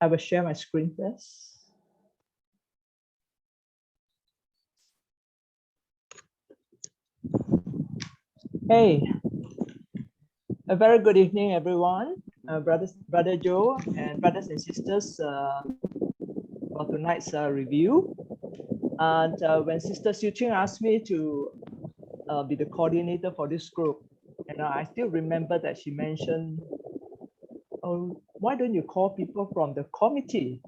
I will share my screen first. Hey, a very good evening, everyone. Brother Joe and brothers and sisters for tonight's review. And when Sister Tzu Chi asked me to be the coordinator for this group, and I still remember that she mentioned, oh, why don't you call people from the committee?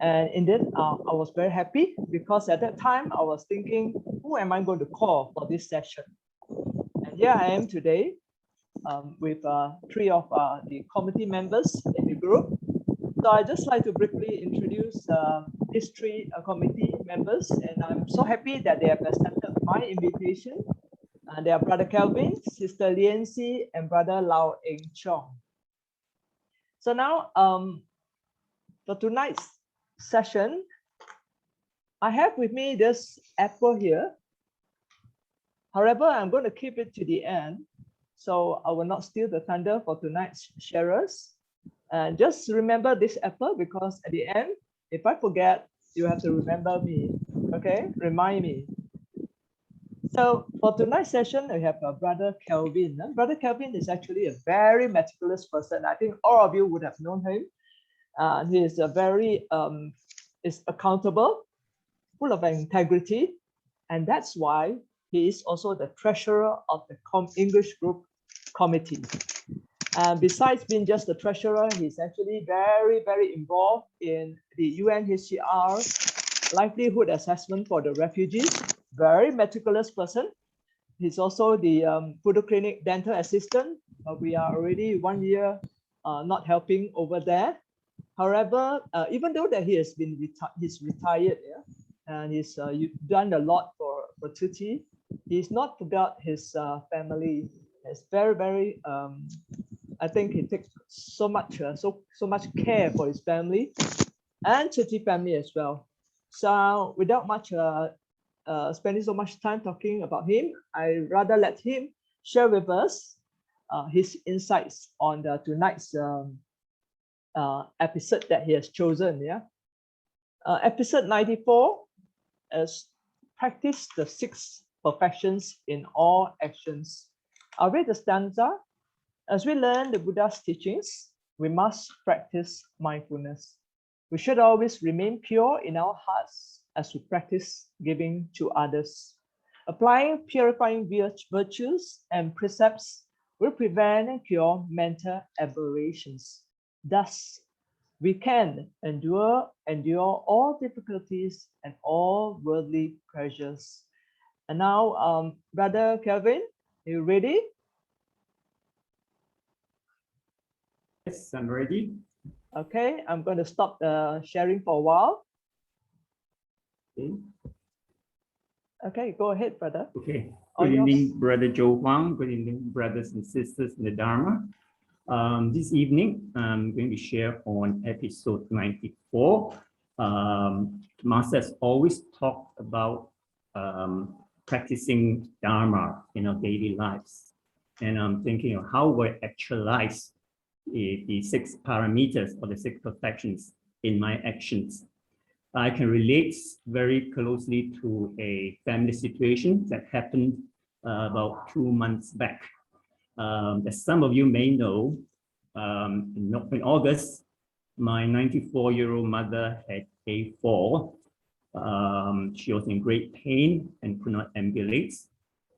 And indeed, I was very happy because at that time I was thinking, who am I going to call for this session? And here I am today with 3 of the committee members in the group. So I just like to briefly introduce these 3 committee members, and I'm so happy that they have accepted my invitation. They are Brother Calvin, SisLianSee, and Brother Lau Eng Chong. So now, for tonight's session, I have with me this apple here. However, I'm going to keep it to the end, so I will not steal the thunder for tonight's sharers. And just remember this apple, because at the end, if I forget, you have to remember me, okay? Remind me. So for tonight's session, we have Brother Calvin. Brother Calvin is actually a very meticulous person. I think all of you would have known him. He is a very is accountable, full of integrity, and that's why he is also the treasurer of the English group committee. And besides being just the treasurer, he's actually very, very involved in the UNHCR livelihood assessment for the refugees. Very meticulous person. He's also the Buddha Clinic dental assistant. We are already 1 year not helping over there. However, even though that he has been he's retired, yeah, and he's done a lot for Tzu Chi, he's not forgot his family. It's very, very. I think he takes so much so much care for his family and Tzu Chi family as well. So without much spending so much time talking about him, I rather let him share with us his insights on tonight's episode that he has chosen. Yeah, episode 94 is practice the 6 perfections in all actions. I'll read the stanza. As we learn the Buddha's teachings, we must practice mindfulness. We should always remain pure in our hearts as we practice giving to others. Applying purifying virtues and precepts will prevent and cure mental aberrations. Thus, we can endure all difficulties and all worldly pleasures. And now, Brother Calvin, are you ready? Yes, I'm ready. Okay, I'm going to stop the sharing for a while. Okay. Okay, go ahead, brother. Okay. Good evening, Brother Joe Huang. Good evening, brothers and sisters in the Dharma. This evening, I'm going to share on episode 94. Master has always talked about practicing Dharma in our daily lives. And I'm thinking of how we actualize the 6 parameters or the 6 perfections in my actions. I can relate very closely to a family situation that happened about 2 months back. As some of you may know, in August, my 94-year-old mother had a fall. She was in great pain and could not ambulate,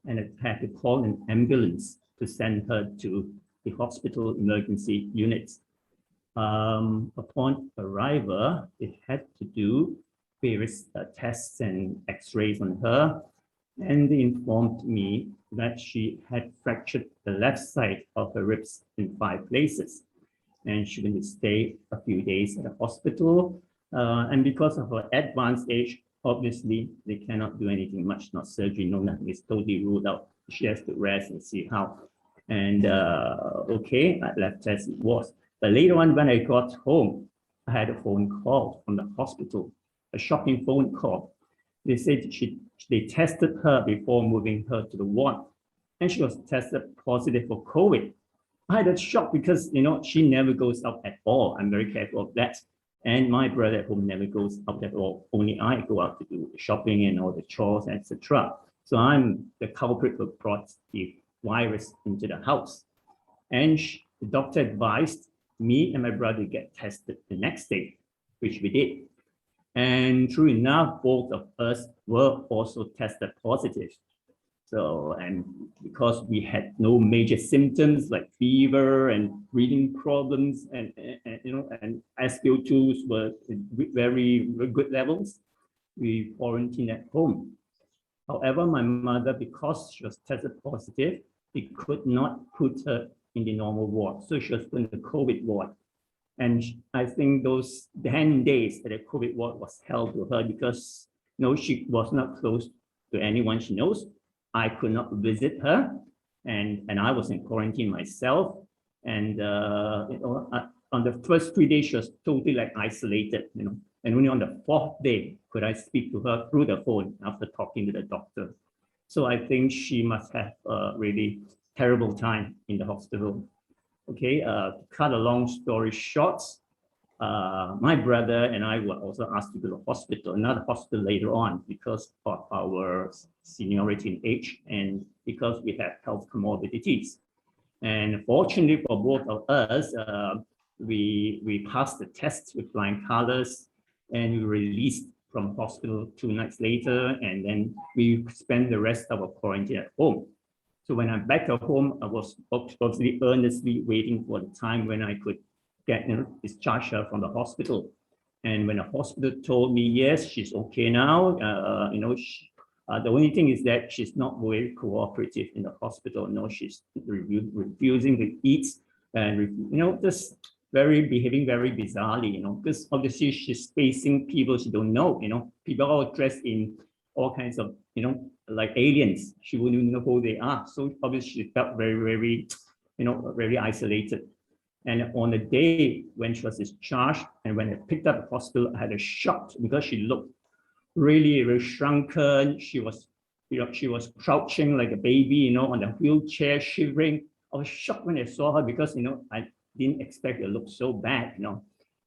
and I had to call an ambulance to send her to the hospital emergency unit. Upon arrival, they had to do various tests and x-rays on her, and they informed me that she had fractured the left side of her ribs in 5 places, and she would stay a few days at the hospital. And because of her advanced age, obviously they cannot do anything much, not surgery, no nothing. It's totally ruled out. She has to rest and see how. And okay, I left as it was. But later on, when I got home, I had a phone call from the hospital, a shocking phone call. They said they tested her before moving her to the ward, and she was tested positive for COVID. I had a shock because, you know, she never goes out at all. I'm very careful of that. And my brother at home never goes out at all. Only I go out to do the shopping and all the chores, etc. So I'm the culprit who brought the virus into the house. And the doctor advised me and my brother to get tested the next day, which we did. And true enough, both of us were also tested positive. So, and because we had no major symptoms like fever and breathing problems, and SpO2s were in very good levels, we quarantined at home. However, my mother, because she was tested positive, we could not put her in the normal ward. So she was in the COVID ward. And I think those 10 days at the COVID ward was hell to her because she was not close to anyone she knows. I could not visit her, and I was in quarantine myself. And on the first 3 days, she was totally like isolated, and only on the 4th day could I speak to her through the phone after talking to the doctor. So I think she must have a really terrible time in the hospital. Okay, to cut a long story short, my brother and I were also asked to go to the hospital, another hospital later on because of our seniority in age and because we have health comorbidities. And fortunately for both of us, we passed the test with flying colors and we were released from hospital 2 nights later, and then we spent the rest of our quarantine at home. So when I'm back at home, I was obviously earnestly waiting for the time when I could get discharged her from the hospital. And when the hospital told me, yes, she's okay now, the only thing is that she's not very cooperative in the hospital. She's refusing to eat and, just behaving very bizarrely, because obviously she's facing people she don't know, people all dressed in all kinds of, like aliens. She wouldn't even know who they are. So obviously she felt very, very isolated. And on the day when she was discharged and when I picked up the hospital, I had a shock because she looked really, really shrunken. She was, she was crouching like a baby, on the wheelchair, shivering. I was shocked when I saw her because, I didn't expect her to look so bad,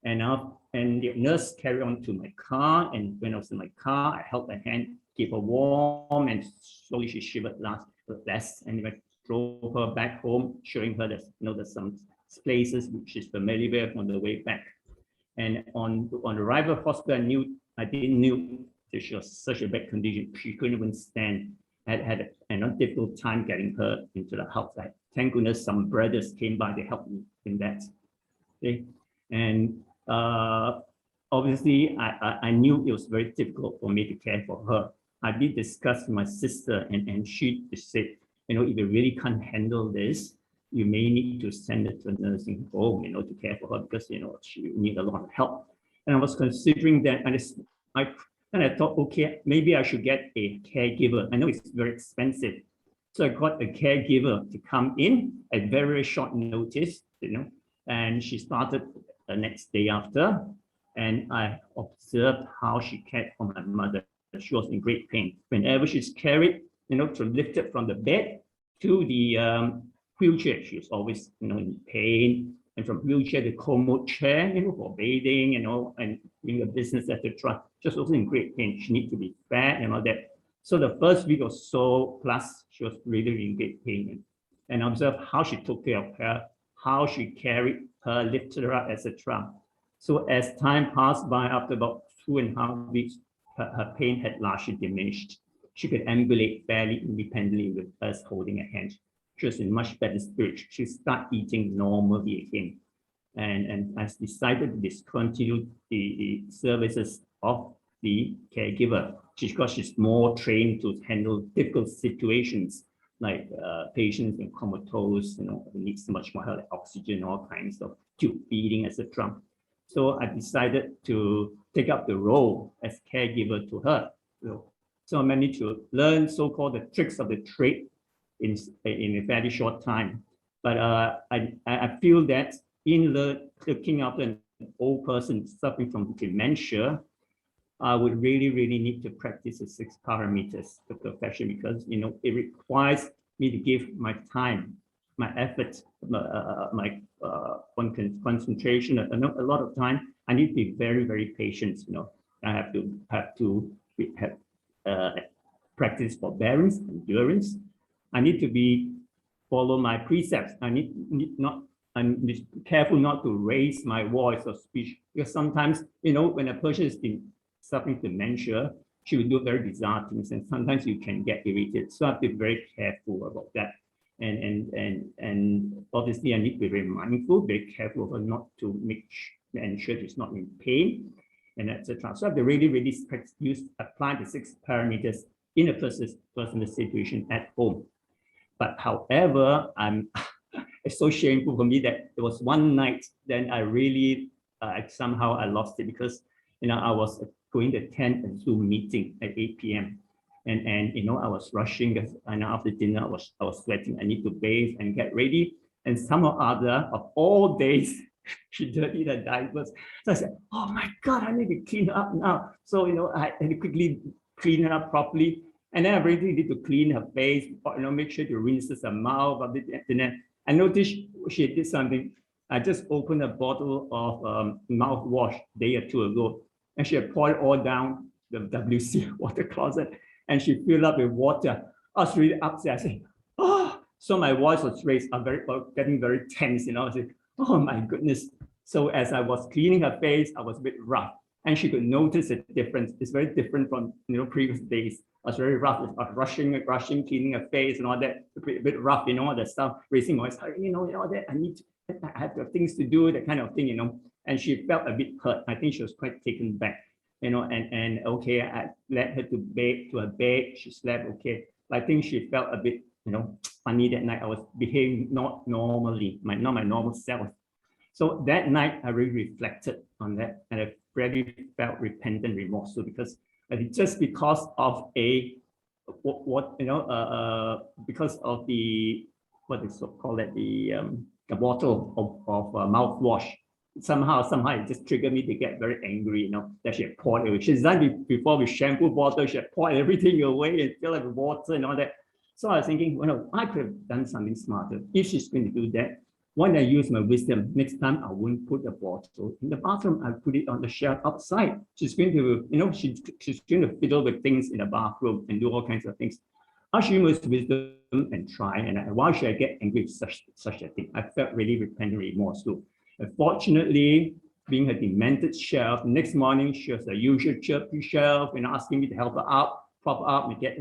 And the nurse carried on to my car. And when I was in my car, I held her hand, keep her warm, and slowly she shivered less. And I drove her back home, showing her that, there's some places which she's familiar with on the way back. And on arrival hospital, I didn't know that she was such a bad condition. She couldn't even stand. I had a difficult time getting her into the house. Thank goodness some brothers came by to help me in that. Okay, and obviously I knew it was very difficult for me to care for her. I did discuss with my sister, and she said, if you really can't handle this, you may need to send her to a nursing home, to care for her because, she needs a lot of help. And I was considering that, and I thought, okay, maybe I should get a caregiver. I know it's very expensive. So I got a caregiver to come in at very short notice, and she started the next day after. And I observed how she cared for my mother. She was in great pain. Whenever she's carried, to lift it from the bed to the wheelchair, she was always, in pain. And from wheelchair to commode chair, for bathing, and doing a business, etc. Just also in great pain. She needs to be fed and all that. So the first week or so plus, she was really in great pain. And observe how she took care of her, how she carried her, lifted her up, etc. So as time passed by, after about 2.5 weeks, her pain had largely diminished. She could ambulate fairly independently with us holding her hand. She was in much better spirits. She started eating normally again. And I decided to discontinue the services of the caregiver because she's more trained to handle difficult situations like patients in comatose, who needs much more help, like oxygen, all kinds of tube feeding, etc. So I decided to take up the role as caregiver to her. So I managed to learn so-called the tricks of the trade in a fairly short time. But I feel that in looking after an old person suffering from dementia, I would really need to practice the 6 parameters of perfection because, it requires me to give my time my effort, my concentration, a lot of time. I need to be very, very patient. I have to practice forbearance, endurance. I need to follow my precepts. I'm careful not to raise my voice or speech, because sometimes, when a person is suffering dementia, she will do very bizarre things, and sometimes you can get irritated. So I have to be very careful about that. And obviously I need to be very mindful, very careful of not to ensure she's not in pain, and etc. So I have to really apply the 6 parameters in a personal situation at home. But however, it's so shameful for me that there was one night, then I really somehow I lost it, because I was going to attend a Zoom meeting at 8 p.m. And I was rushing, because after dinner I was sweating. I need to bathe and get ready. And somehow other of all days, she dirtied her diapers. So I said, oh my God, I need to clean her up now. So I had to quickly clean her up properly. And then I really need to clean her face, make sure to rinse her mouth. And then I noticed she did something. I just opened a bottle of mouthwash a day or two ago, and she had poured it all down the WC water closet, and she filled up with water. I was really upset. I said, oh, so my voice was raised. I'm getting very tense. I was like, oh my goodness. So as I was cleaning her face, I was a bit rough, and she could notice the difference. It's very different from previous days. I was very rough. I was rushing, cleaning her face and all that. A bit rough, all that stuff. Raising voice, all that. I have things to do, that kind of thing, And she felt a bit hurt. I think she was quite taken back, and okay, I led her to her bed. She slept okay. But I think she felt a bit, funny that night. I was behaving not normally, not my normal self. So that night, I really reflected on that, and I really felt repentant, remorseful, because just because of because of the the bottle of mouthwash. Somehow it just triggered me to get very angry, that she had poured away. She's done before with shampoo bottle, she had poured everything away and filled it with water and all that. So I was thinking, I could have done something smarter. If she's going to do that, why don't I use my wisdom? Next time I won't put the bottle in the bathroom, I'll put it on the shelf outside. She's going to, she's going to fiddle with things in the bathroom and do all kinds of things. I should use wisdom and try, and why should I get angry with such a thing? I felt really repentant, remorseful. Unfortunately, being a demented shelf, next morning she was the usual chirpy shelf, asking me to help her out, prop her up, and get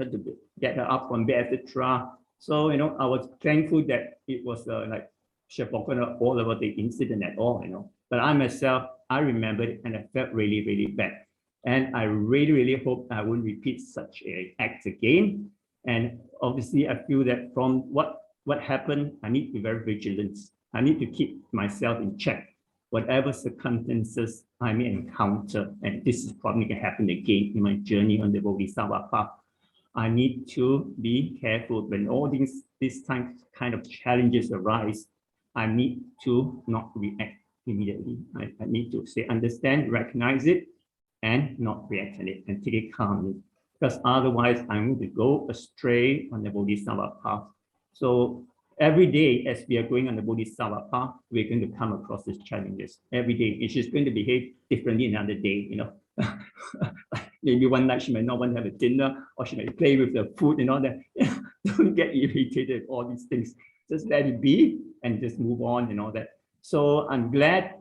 her up from bed, etc. So I was thankful that it was like she had forgotten all about the incident at all, But I myself, I remembered it, and I felt really, really bad. And I really, really hope I won't repeat such an act again. And obviously, I feel that from what happened, I need to be very vigilant. I need to keep myself in check, whatever circumstances I may encounter. And this is probably going to happen again in my journey on the Bodhisattva path. I need to be careful when all these kind of challenges arise. I need to not react immediately. I need to understand, recognize it, and not react on it, and take it calmly. Because otherwise, I'm going to go astray on the Bodhisattva path. So every day, as we are going on the Bodhisattva path, we're going to come across these challenges. Every day, it's just going to behave differently another day, Maybe one night she might not want to have a dinner, or she might play with the food and all that. Don't get irritated with all these things. Just let it be and just move on and all that. So I'm glad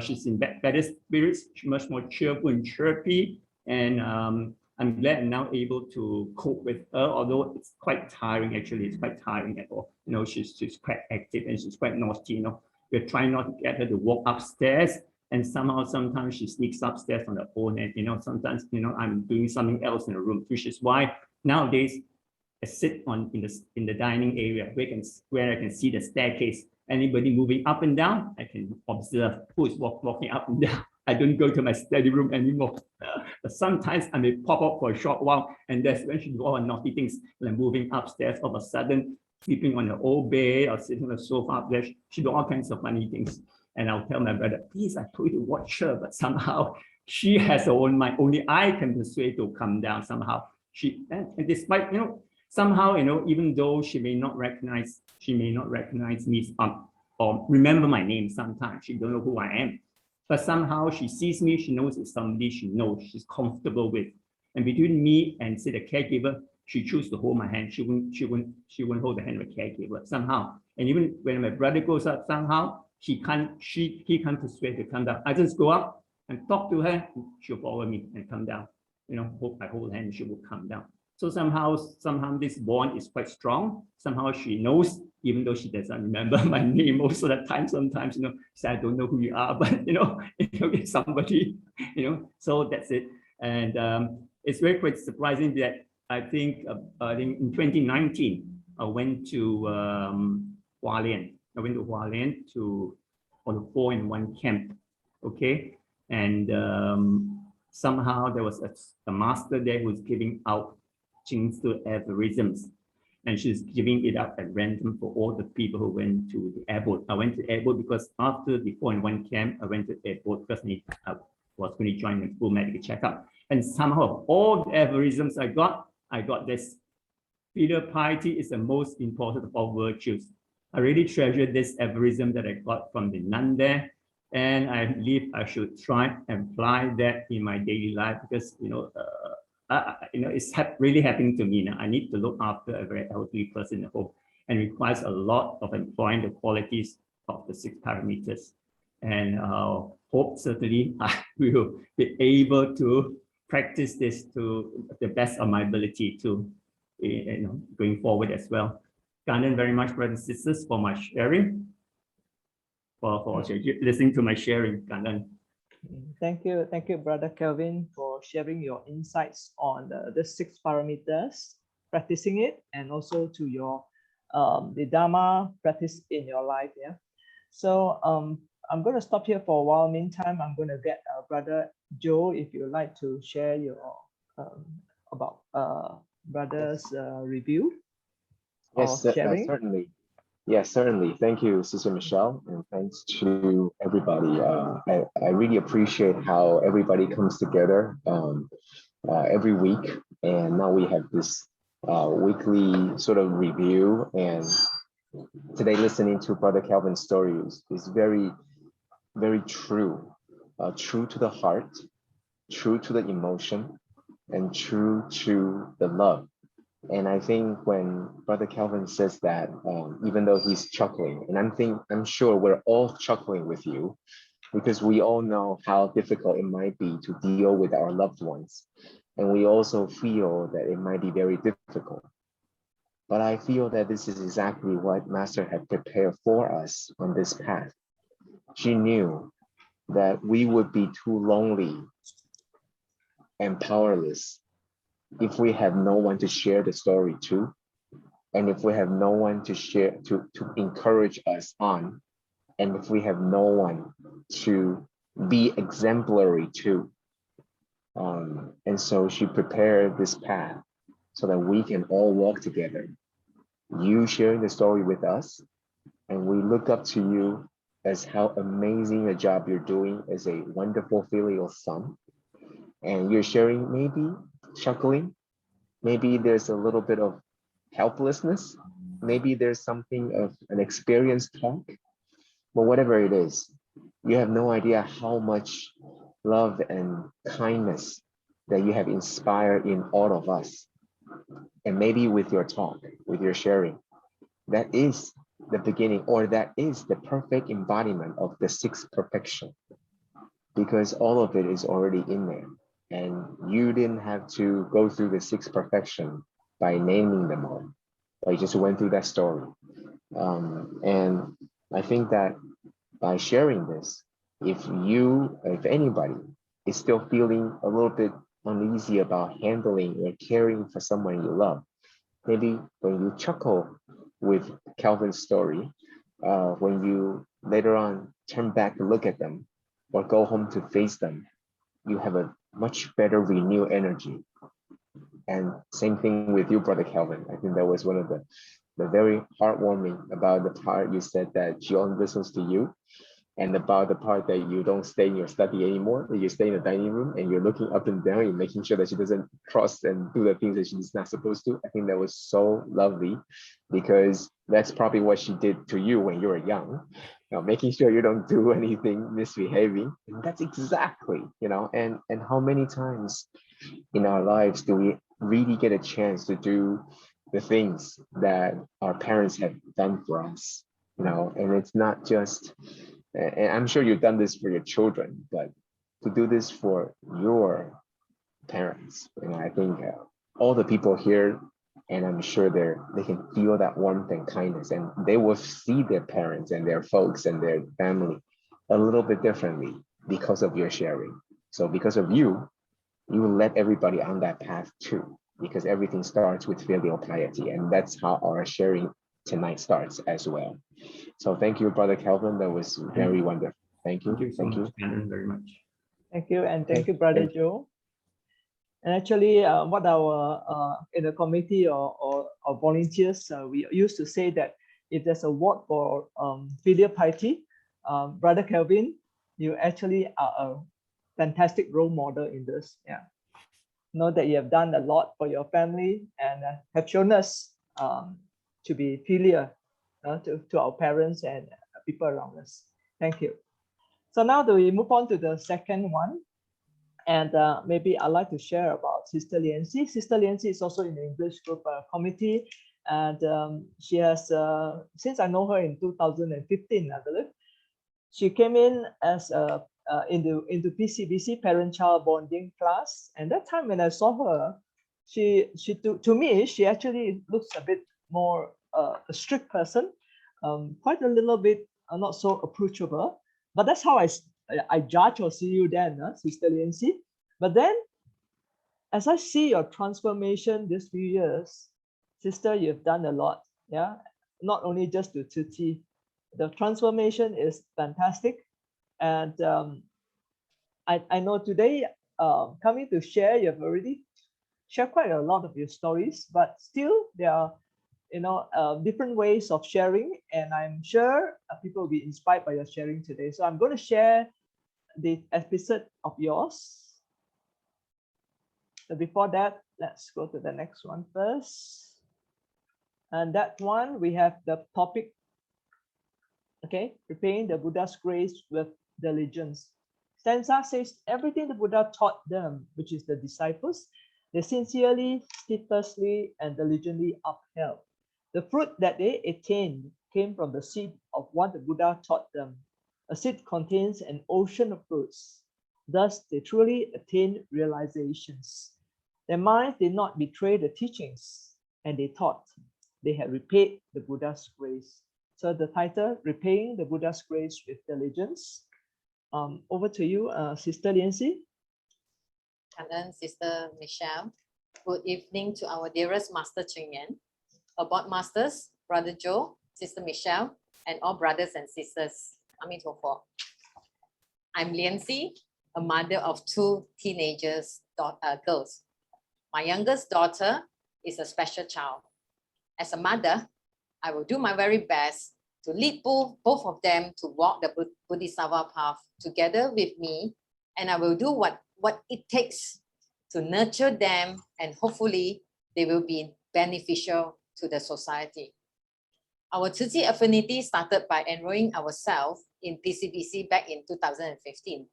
she's in better spirits. She's much more cheerful and chirpy. And I'm glad I'm now able to cope with her, although it's quite tiring, actually. It's quite tiring at all. She's quite active and she's quite naughty, We're trying not to get her to walk upstairs. And sometimes she sneaks upstairs on her own. And, sometimes, I'm doing something else in the room, which is why nowadays I sit in the dining area where I can see the staircase. Anybody moving up and down, I can observe who is walking up and down. I don't go to my study room anymore. But sometimes I may pop up for a short while, and that's when she do all naughty things, like moving upstairs all of a sudden, sleeping on the old bed or sitting on the sofa up there. She do all kinds of funny things. And I'll tell my brother, please, I told you to watch her, but somehow she has her own mind. Only I can persuade her to come down somehow. And despite, somehow, even though she may not recognize me or remember my name sometimes, she don't know who I am. But somehow she sees me, she knows it's somebody she knows, she's comfortable with. And between me and say the caregiver, she chooses to hold my hand. She won't hold the hand of a caregiver somehow. And even when my brother goes up, somehow he can't persuade her to come down. I just go up and talk to her, she'll follow me and come down. I hold her hand, she will come down. So somehow this bond is quite strong. Somehow she knows, even though she doesn't remember my name most of the time. Sometimes, say I don't know who you are, but it's somebody, So that's it. And it's very quite surprising that I think in 2019 I went to Lian. I went to Lian on a 4-in-1 camp. Okay, and somehow there was a master there who was giving out Jingzi aphorisms, and she's giving it out at random for all the people who went to the airport. I went to the airport because after the 4-in-1 camp, I went to the airport because I was going to join the full medical checkup. And somehow all the aphorisms I got this. Filial piety is the most important of all virtues. I really treasure this aphorism that I got from the nun there. And I believe I should try and apply that in my daily life because, it's really happening to me now. I need to look after a very elderly person at home and requires a lot of employing the qualities of the 6 parameters. And hope certainly I will be able to practice this to the best of my ability to, going forward as well. Thank very much, brothers and sisters, for my sharing, for listening to my sharing. Thank you, Brother Calvin, for sharing your insights on the 6 parameters, practicing it, and also to your the Dharma practice in your life. Yeah. So I'm going to stop here for a while. Meantime, I'm going to get Brother Joe, if you'd like to share your about brother's review. Yes, certainly. Yes, certainly. Thank you, Sister Michele, and thanks to everybody. I really appreciate how everybody comes together every week, and now we have this weekly sort of review. And today, listening to Brother Calvin's story is very, very true, true to the heart, true to the emotion, and true to the love. And I think when Brother Calvin says that, even though he's chuckling, and I'm sure we're all chuckling with you, because we all know how difficult it might be to deal with our loved ones. And we also feel that it might be very difficult. But I feel that this is exactly what Master had prepared for us on this path. She knew that we would be too lonely and powerless if we have no one to share the story to, and if we have no one to share, to encourage us on, and if we have no one to be exemplary to. And so she prepared this path so that we can all walk together. You sharing the story with us, and we look up to you as how amazing a job you're doing as a wonderful filial son. And you're sharing, maybe chuckling, maybe there's a little bit of helplessness, maybe there's something of an experienced talk, but whatever it is, you have no idea how much love and kindness that you have inspired in all of us. And maybe with your talk, with your sharing, that is the beginning, or that is the perfect embodiment of the 6th perfection, because all of it is already in there. And you didn't have to go through the 6th perfection by naming them all, but you just went through that story. And I think that by sharing this, if anybody is still feeling a little bit uneasy about handling or caring for someone you love, maybe when you chuckle with Calvin's story, when you later on turn back to look at them or go home to face them, you have a much better renewed energy. And same thing with you, Brother Calvin. I think that was one of the very heartwarming about the part you said that she only listens to you. and about the part that you don't stay in your study anymore, that you stay in the dining room and you're looking up and down and making sure that she doesn't cross and do the things that she's not supposed to. I think that was so lovely, because that's probably what she did to you when you were young, making sure you don't do anything misbehaving. And that's exactly, and how many times in our lives do we really get a chance to do the things that our parents have done for us, and it's not just, and I'm sure you've done this for your children, but to do this for your parents, I think all the people here, and I'm sure they can feel that warmth and kindness, and they will see their parents and their folks and their family a little bit differently because of your sharing. So because of you will let everybody on that path too, because everything starts with filial piety, and that's how our sharing tonight starts as well. So thank you, Brother Calvin. That was very wonderful. Thank you. Thank you so much, Brandon, very much. Thank you, and thank you, Brother Joe. And actually, what our in the committee or volunteers, we used to say that if there's a word for filial piety, Brother Calvin, you actually are a fantastic role model in this. Yeah, know that you have done a lot for your family and have shown us to be filial to our parents and people around us. Thank you. So now do we move on to the second one? And maybe I'd like to share about Sister SisLianSee. Sister SisLianSee is also in the English group committee. And she has, since I know her in 2015, I believe, she came in as into PCBC, parent-child bonding class. And that time when I saw her, to me, she actually looks a bit more a strict person, quite a little bit not so approachable. But that's how I judge or see you then, Sister SisLianSee. But then, as I see your transformation these few years, Sister, you've done a lot. Yeah, not only just to Tzu Chi. The transformation is fantastic, and I know today coming to share, you've already shared quite a lot of your stories, but still there are different ways of sharing, and I'm sure people will be inspired by your sharing today. So I'm going to share the episode of yours. So before that, let's go to the next one first. And that one, we have the topic, okay, repaying the Buddha's grace with diligence. Stanza says, everything the Buddha taught them, which is the disciples, they sincerely, steadfastly, and diligently upheld. The fruit that they attained came from the seed of what the Buddha taught them. A seed contains an ocean of fruits. Thus, they truly attained realizations. Their minds did not betray the teachings, and they thought they had repaid the Buddha's grace. So the title, Repaying the Buddha's Grace with Diligence. Over to you, Sister SisLianSee. Hello, Sister Michele. Good evening to our dearest Master Cheng Yen, Abort Masters, Brother Joe, Sister Michele, and all brothers and sisters. Amitabha. I'm SisLianSee, a mother of two teenagers, girls. My youngest daughter is a special child. As a mother, I will do my very best to lead both of them to walk the Bodhisattva path together with me, and I will do what it takes to nurture them, and hopefully they will be beneficial to the society. Our Tzu Chi affinity started by enrolling ourselves in PCBC back in 2015.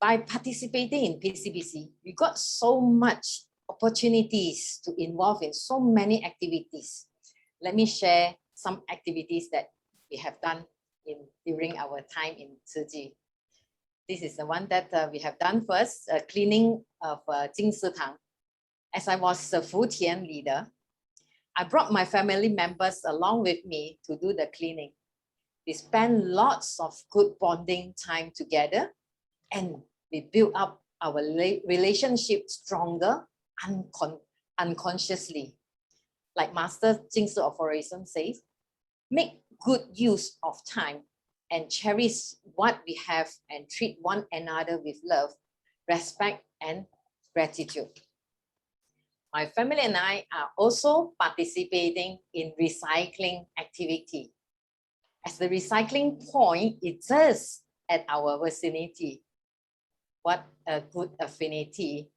By participating in PCBC, we got so much opportunities to involve in so many activities. Let me share some activities that we have done during our time in Tzu Chi. This is the one that we have done first, cleaning of Jing Si Tang. As I was the Fu Tian leader, I brought my family members along with me to do the cleaning. We spent lots of good bonding time together, and we built up our relationship stronger unconsciously. Like Master Jing Si Aphorism says, make good use of time and cherish what we have and treat one another with love, respect, and gratitude. My family and I are also participating in recycling activity. as the recycling point, it is at our vicinity. What a good affinity.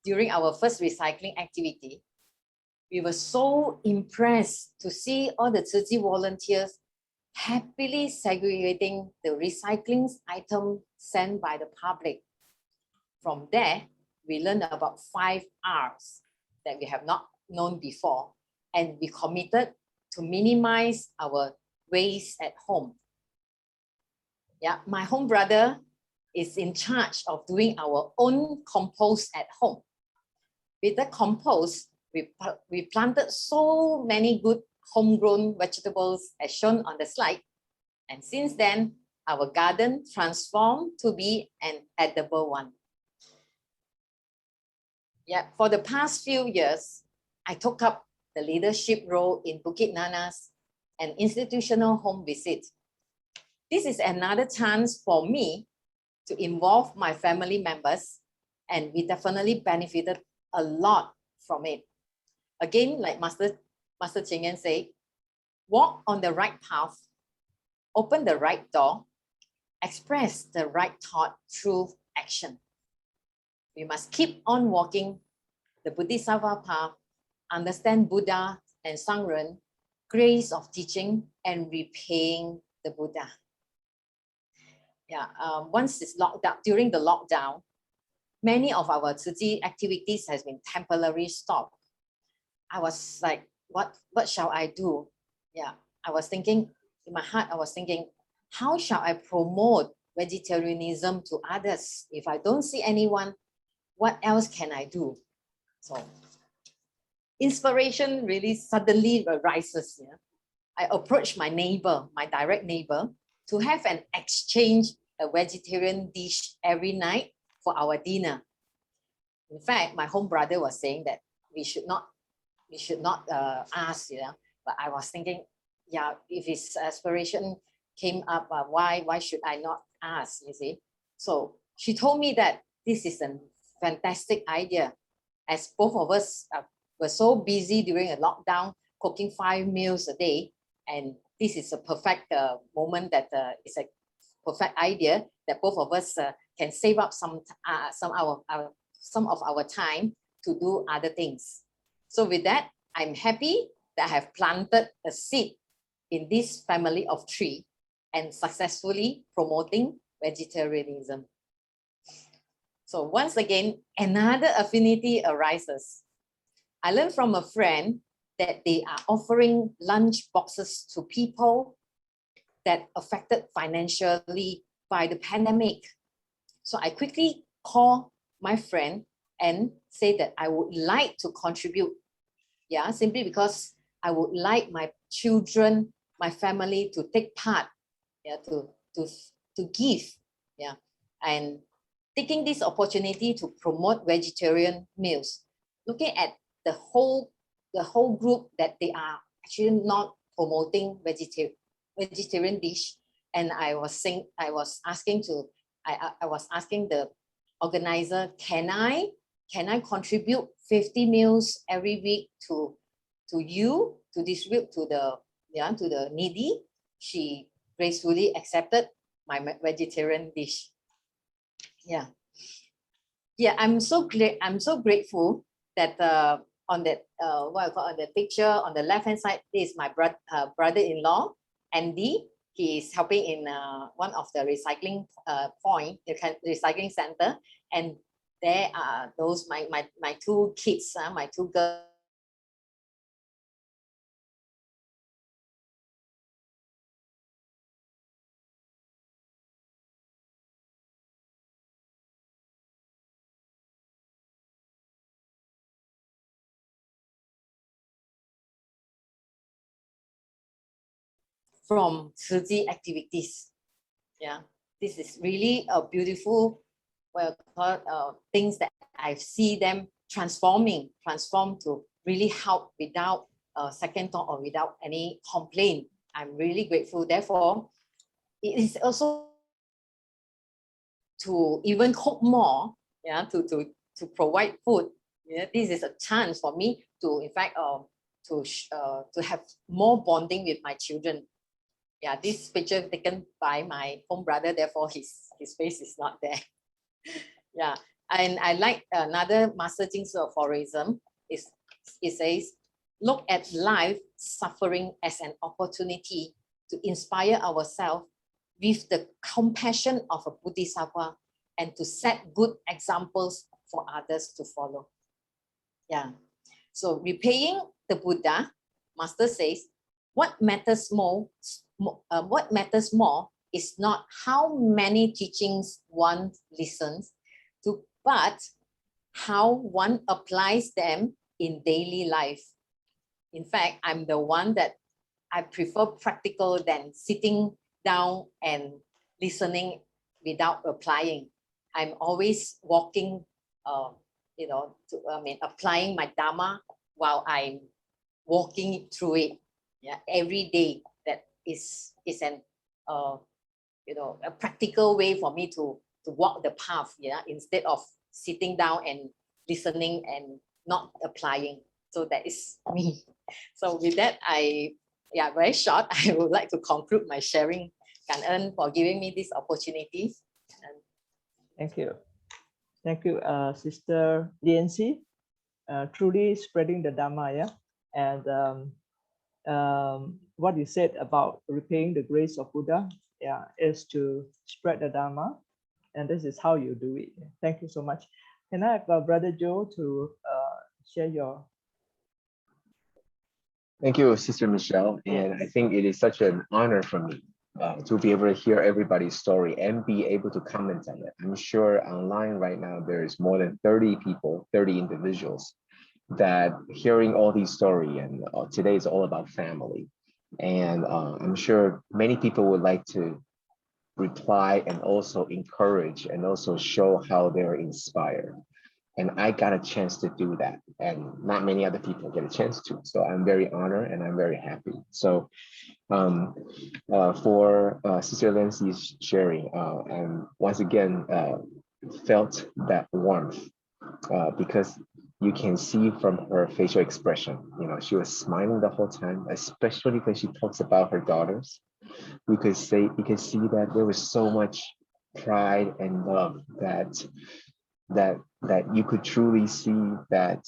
During our first recycling activity, we were so impressed to see all the Tzu Chi volunteers happily segregating the recycling item sent by the public. From there, we learned about 5 R's that we have not known before, and we committed to minimize our waste at home. Yeah, my home brother is in charge of doing our own compost at home. With the compost, we planted so many good homegrown vegetables as shown on the slide. And since then, our garden transformed to be an edible one. Yeah, for the past few years, I took up the leadership role in Bukit Nanas, an institutional home visit. This is another chance for me to involve my family members, and we definitely benefited a lot from it. Again, like Master Cheng Yen said, walk on the right path, open the right door, express the right thought through action. We must keep on walking the Bodhisattva path, understand Buddha and Sangren, grace of teaching and repaying the Buddha. Yeah, once it's locked down, during the lockdown, many of our Tzu Chi activities has been temporarily stopped. I was like, what shall I do? Yeah, I was thinking, in my heart, I was thinking, how shall I promote vegetarianism to others? If I don't see anyone, what else can I do? So inspiration really suddenly arises. Yeah? I approached my neighbor, my direct neighbor, to have an exchange, a vegetarian dish every night for our dinner. In fact, my home brother was saying that we should not ask, you know, but I was thinking, yeah, if his aspiration came up, why should I not ask, you see? So she told me that this is a fantastic idea, as both of us were so busy during a lockdown, cooking 5 meals a day, and this is a perfect moment that it's a perfect idea that both of us can save up some of our time to do other things. So with that, I'm happy that I have planted a seed in this family of 3 and successfully promoting vegetarianism. So once again, another affinity arises. I learned from a friend that they are offering lunch boxes to people that affected financially by the pandemic. So I quickly called my friend and say that I would like to contribute. Yeah, simply because I would like my children, my family to take part, yeah, to give, yeah, and taking this opportunity to promote vegetarian meals, looking at the whole group that they are actually not promoting vegetarian dish, and I was asking the organizer, can I contribute 50 meals every week to distribute to the needy? She gracefully accepted my vegetarian dish. Yeah, I'm so grateful that on that on the picture on the left hand side, this is my brother-in-law Andy. He is helping in one of the recycling point, the recycling center, and there are those my 2 kids, my 2 girls. From Tzu Chi activities. Yeah, this is really a beautiful things that I see them transform to really help without second thought or without any complaint. I'm really grateful. Therefore, it is also to even cook more, yeah, to provide food. Yeah, this is a chance for me to, in fact, to have more bonding with my children. Yeah, this picture taken by my own brother, therefore his face is not there. Yeah, and I like another Master Jing's aphorism. It says, look at life suffering as an opportunity to inspire ourselves with the compassion of a Bodhisattva and to set good examples for others to follow. Yeah. So repaying the Buddha, Master says, what matters more is not how many teachings one listens to, but how one applies them in daily life. In fact, I'm the one that I prefer practical than sitting down and listening without applying. I'm always walking, applying my Dharma while I'm walking through it. Yeah, every day. That is an a practical way for me to walk the path. Yeah, instead of sitting down and listening and not applying. So that is me. So with that, very short, I would like to conclude my sharing. Kan Ern for giving me this opportunity. Thank you. Thank you, Sister SisLianSee. Truly spreading the Dharma, yeah? And what you said about repaying the grace of Buddha, yeah, is to spread the Dharma. And this is how you do it. Thank you so much. Can I have Brother Joe to share your... Thank you, Sister Michele. And I think it is such an honor for me to be able to hear everybody's story and be able to comment on it. I'm sure online right now, there's more than 30 people, 30 individuals that hearing all these stories, and today is all about family. And I'm sure many people would like to reply and also encourage and also show how they're inspired. And I got a chance to do that, and not many other people get a chance to. So I'm very honored and I'm very happy. So for Sister SisLianSee's sharing, and once again felt that warmth because you can see from her facial expression, she was smiling the whole time, especially when she talks about her daughters. You can see that there was so much pride and love that you could truly see that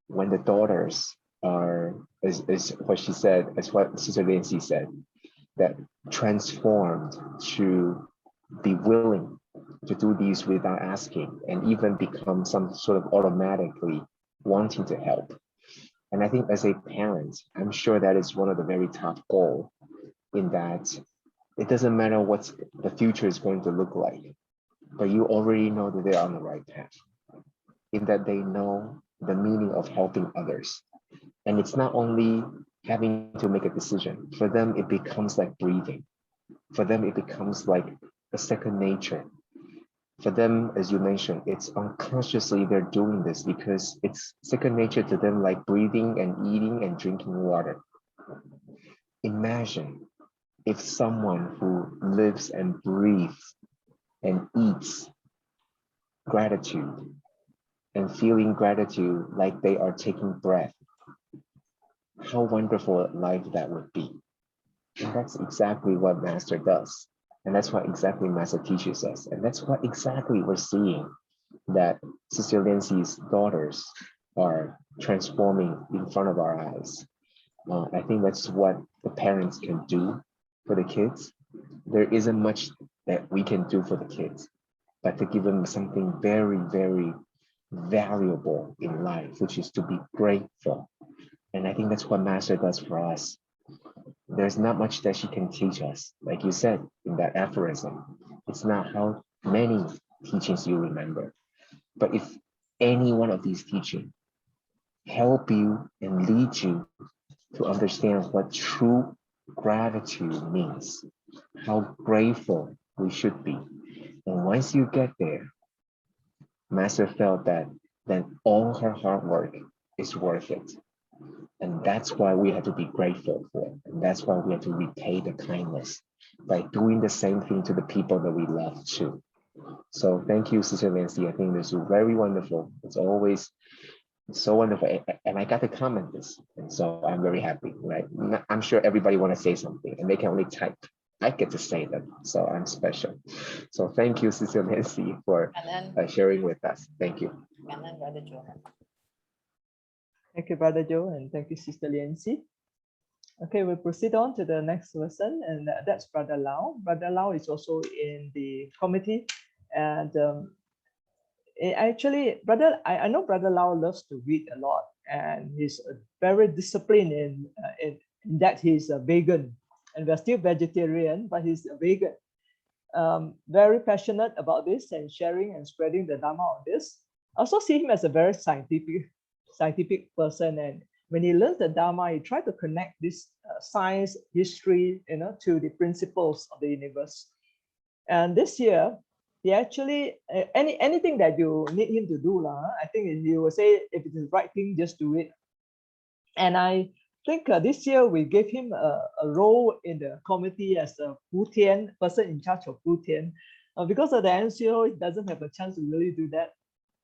when the daughters are, is what she said, as what Sister SisLianSee said, that transformed to be willing to do these without asking and even become some sort of automatically wanting to help. And I think as a parent, I'm sure that is one of the very top goals, in that it doesn't matter what the future is going to look like, but you already know that they're on the right path, in that they know the meaning of helping others. And it's not only having to make a decision. For them, it becomes like breathing. For them, it becomes like a second nature. For them, as you mentioned, it's unconsciously they're doing this because it's second nature to them, like breathing and eating and drinking water. Imagine if someone who lives and breathes and eats gratitude and feeling gratitude like they are taking breath, how wonderful a life that would be. And that's exactly what Master does. And that's what exactly Master teaches us. And that's what exactly we're seeing, that Sister SisLianSee's daughters are transforming in front of our eyes. I think that's what the parents can do for the kids. There isn't much that we can do for the kids, but to give them something very, very valuable in life, which is to be grateful. And I think that's what Master does for us. There's not much that she can teach us. Like you said in that aphorism, it's not how many teachings you remember, but if any one of these teachings help you and lead you to understand what true gratitude means, how grateful we should be. And once you get there, Master felt that then all her hard work is worth it. And that's why we have to be grateful for. And that's why we have to repay the kindness by doing the same thing to the people that we love too. So thank you, Sister SisLianSee. I think this is very wonderful. It's always so wonderful, and I got to comment this, and so I'm very happy. Right, I'm sure everybody want to say something, and they can only type. I get to say them, so I'm special. So thank you, SisLianSee, for sharing with us. Thank you. Thank you, Brother Joe, and thank you, SisLianSee. Okay, we'll proceed on to the next person, and that's Brother Lau. Brother Lau is also in the committee, and actually, I know Brother Lau loves to read a lot, and he's very disciplined in that he's a vegan, and we're still vegetarian, but he's a vegan. Very passionate about this and sharing and spreading the Dharma on this. I also see him as a very scientific person, and when he learns the Dharma, he tries to connect this science, history, to the principles of the universe. And this year, he actually anything that you need him to do, I think he will say if it is the right thing, just do it. And I think this year we gave him a role in the committee as a Futian person in charge of Futian. Because of the NCO, he doesn't have a chance to really do that.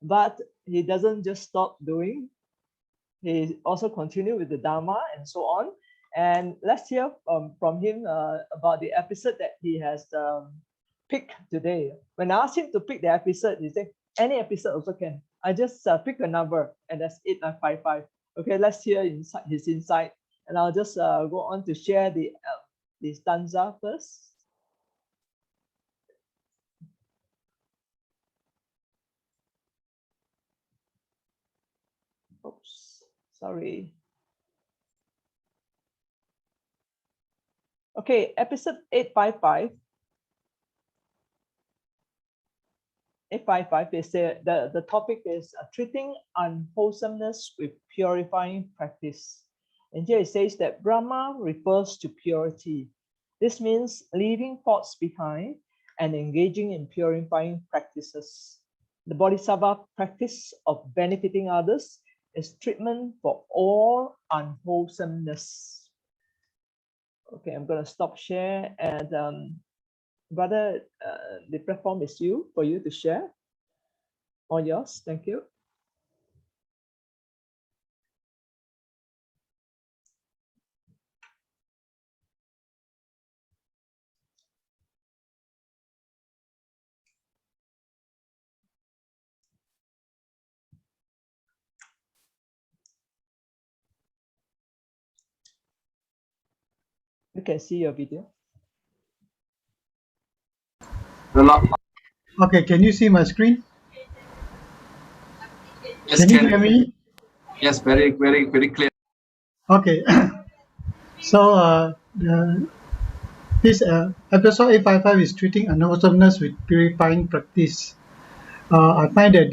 But he doesn't just stop doing. He also continue with the Dharma and so on. And let's hear from him about the episode that he has picked today. When I asked him to pick the episode, he said, any episode also can. I just pick a number, and that's 8955. Okay, let's hear his insight. And I'll just go on to share the stanza first. Oops, sorry. Okay, episode 855. 855 is the topic is treating unwholesomeness with purifying practice. And here it says that Brahma refers to purity. This means leaving thoughts behind and engaging in purifying practices. The Bodhisattva practice of benefiting others is treatment for all unwholesomeness. Okay, I'm going to stop share, and Brother, the platform is for you to share. All yours. Thank you. You can see your video. Okay, can you see my screen? Yes, can you hear me? Yes, very clear. Okay, so this episode 855 is treating unwholesomeness with purifying practice. I find that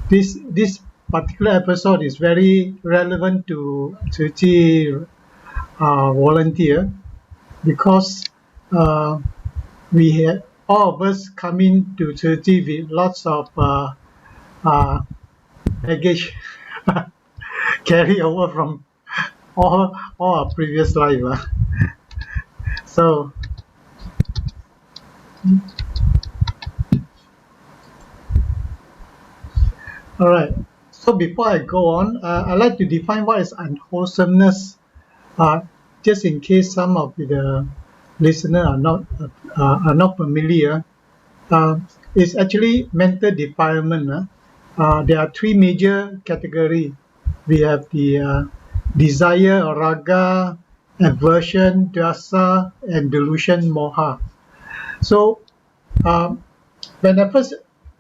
this particular episode is very relevant to Tzu Chi volunteer, because we had all of us come into Tzu Chi with lots of baggage carry over from all our previous life. So all right, so before I go on, I'd like to define what is unwholesomeness, just in case some of the listeners are not familiar. It's actually mental defilement. There are three major categories. We have the desire or raga, aversion, dvasa, and delusion, moha. So when I first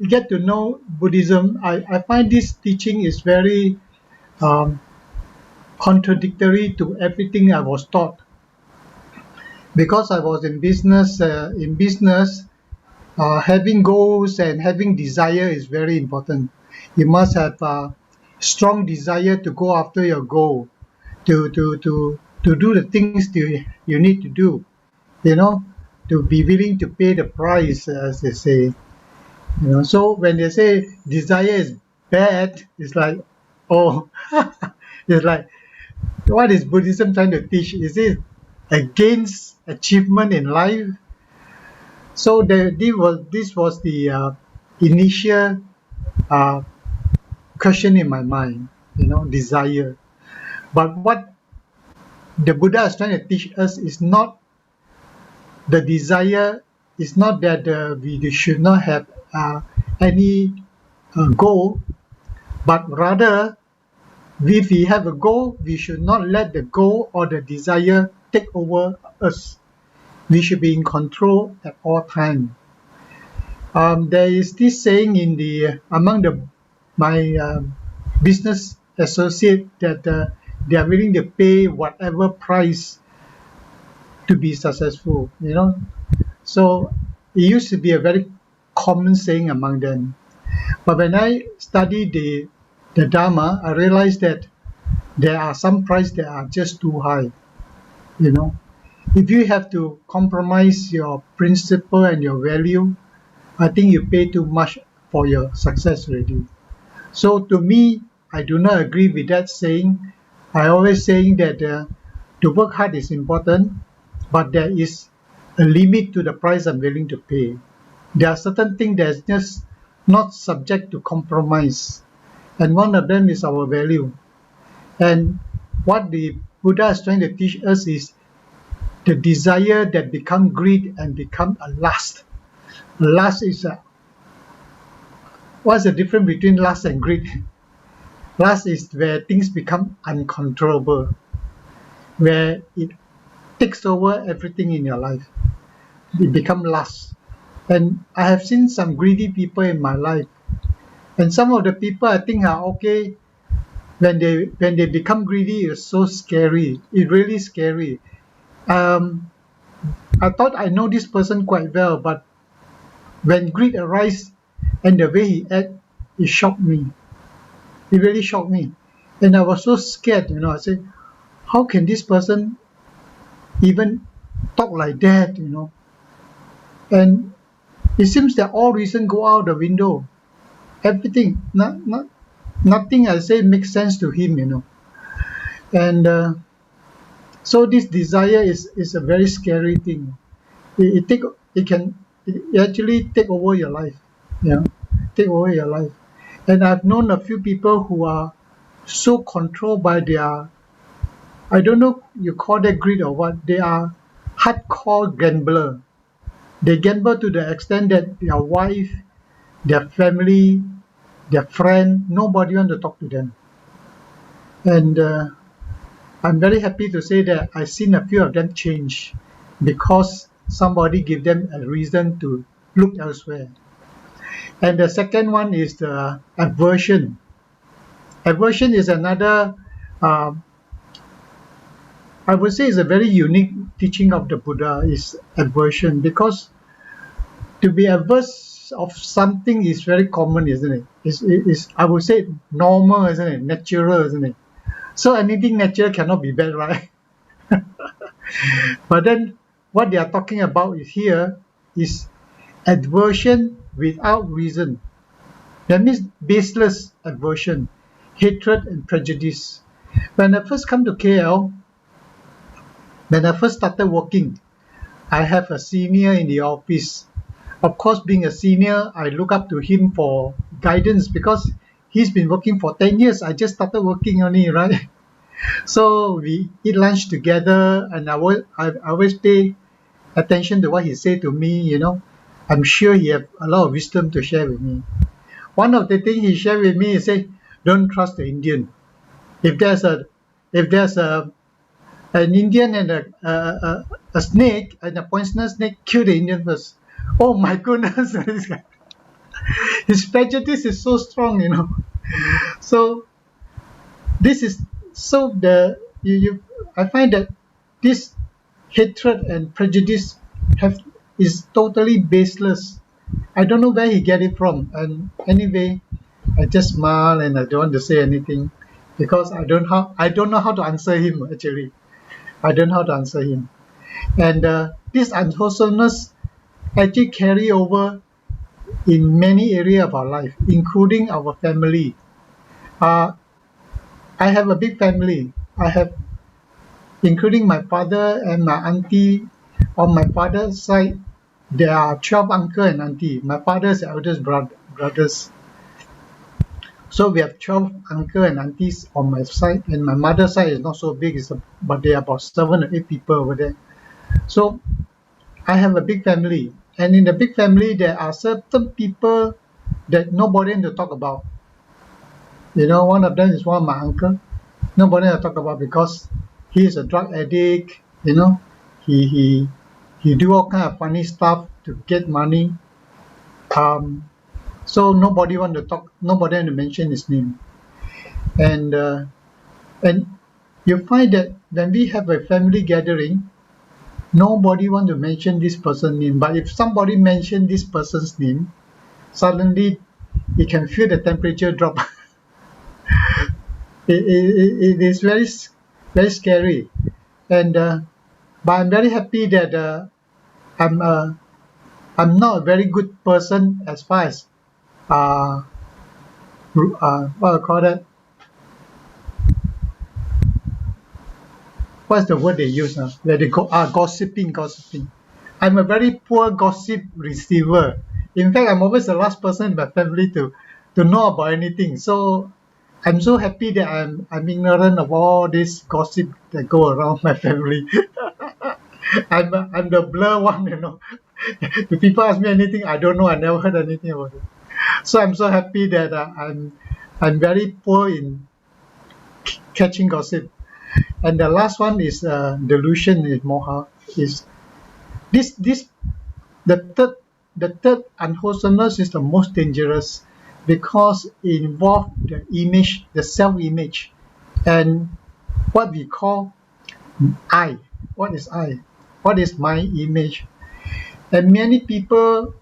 get to know Buddhism, I find this teaching is very contradictory to everything I was taught. Because I was in business, having goals and having desire is very important. You must have a strong desire to go after your goal, to do the things you need to do, to be willing to pay the price, as they say. So when they say desire is bad, it's like, oh, it's like, what is Buddhism trying to teach? Is it against achievement in life? So this was the initial question in my mind, desire. But what the Buddha is trying to teach us is not the desire, is not that we should not have any goal, but rather if we have a goal, we should not let the goal or the desire take over us. We should be in control at all times. There is this saying among my business associate that they are willing to pay whatever price to be successful. So it used to be a very common saying among them. But when I studied the Dharma, I realized that there are some prices that are just too high. If you have to compromise your principle and your value, I think you pay too much for your success already. So to me, I do not agree with that saying. I always saying that to work hard is important, but there is a limit to the price I'm willing to pay. There are certain things that's just not subject to compromise, and one of them is our value. And what the Buddha is trying to teach us is the desire that become greed and become a lust. Lust is what's the difference between lust and greed? Lust is where things become uncontrollable, where it takes over everything in your life. It becomes lust. And I have seen some greedy people in my life. And some of the people I think are okay. When they become greedy, it's so scary. It's really scary. I thought I know this person quite well, but when greed arises and the way he acts, it shocked me. It really shocked me. And I was so scared, I said, how can this person even talk like that, And it seems that all reason go out the window. Everything, nothing I say makes sense to him, And so this desire is a very scary thing. It can actually take over your life, take over your life. And I've known a few people who are so controlled by their, I don't know you call that greed or what, they are hardcore gambler. They gamble to the extent that their wife, their family, their friend, nobody want to talk to them. And I'm very happy to say that I've seen a few of them change because somebody give them a reason to look elsewhere. And the second one is the aversion. Aversion is another, I would say, is a very unique teaching of the Buddha, is aversion, because to be averse of something is very common, isn't it? It's I would say normal, isn't it? Natural, isn't it? So anything natural cannot be bad, right? But then what they are talking about here is aversion without reason. That means baseless aversion, hatred and prejudice. When I first come to KL, when I first started working, I have a senior in the office. Of course, being a senior, I look up to him for guidance because he's been working for 10 years. I just started working only, right? So we eat lunch together, and I always pay attention to what he said to me, I'm sure he has a lot of wisdom to share with me. One of the things he shared with me, he said, don't trust the Indian. If there's an Indian and a snake, and a poisonous snake, kill the Indian first. Oh my goodness. His prejudice is so strong, So this is so I find that this hatred and prejudice is totally baseless. I don't know where he get it from. And anyway, I just smile and I don't want to say anything because I don't know how to answer him actually. I don't know how to answer him. And this unwholesomeness actually carry over in many areas of our life, including our family. I have a big family. I have, including my father and my auntie. On my father's side, there are 12 uncle and auntie. My father's eldest brothers. So we have 12 uncle and aunties on my side, and my mother's side is not so big, but there are about 7 or 8 people over there. So I have a big family, and in the big family, there are certain people that nobody to talk about. You know, one of them is one of my uncle. Nobody to talk about because he is a drug addict. You know, he do all kind of funny stuff to get money. So nobody want to talk. Nobody want to mention his name. And you find that when we have a family gathering, nobody want to mention this person's name. But if somebody mention this person's name, suddenly you can feel the temperature drop. It is very, very scary. And but I'm very happy that I'm not a very good person as far as what I call that. What's the word they use now? Where they go gossiping. I'm a very poor gossip receiver. In fact, I'm always the last person in my family to know about anything. So I'm so happy that I'm ignorant of all this gossip that go around my family. I'm the blur one, you know. If people ask me anything, I don't know. I never heard anything about it. So I'm so happy that I'm very poor in catching gossip. And the last one is delusion, is moha. Is the third unwholesomeness is the most dangerous because it involves the image, the self-image, and what we call I. What is I? What is my image? And many people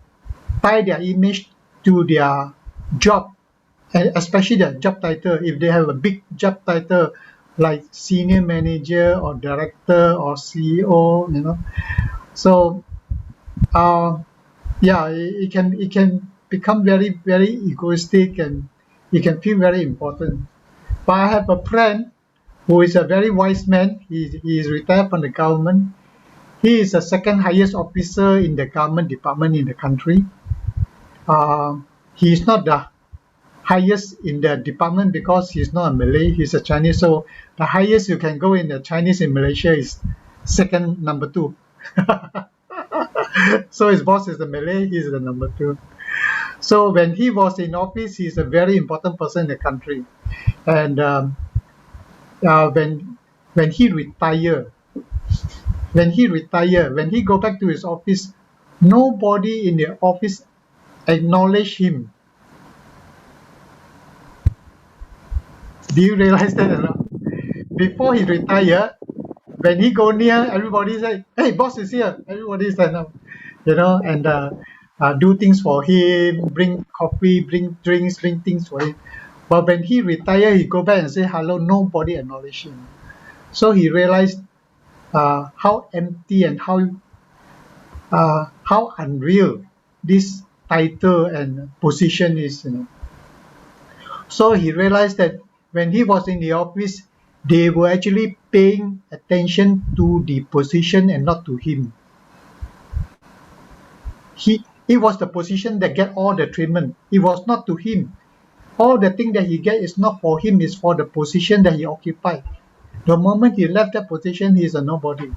tie their image to their job, and especially their job title. If they have a big job title like senior manager or director or CEO, you know, so yeah, it can become very, very egoistic, and it can feel very important. But I have a friend who is a very wise man. He is retired from the government. He is the second highest officer in the government department in the country. He is not the highest in the department because he's not a Malay, he's a Chinese. So the highest you can go in the Chinese in Malaysia is second, number 2. So his boss is the Malay, he's the number 2. So when he was in office, he's a very important person in the country. And when he retired, when he go back to his office, nobody in the office acknowledged him. Do you realize that or not? Before he retired, when he go near, everybody say, "Hey, boss is here." Everybody stand up, you know, and do things for him, bring coffee, bring drinks, bring things for him. But when he retired, he go back and say hello. Nobody acknowledged him. So he realized how empty and how unreal this title and position is, you know. So he realized that when he was in the office, they were actually paying attention to the position and not to him. It was the position that get all the treatment. It was not to him. All the thing that he get is not for him, it's for the position that he occupied. The moment he left that position, he is a nobody.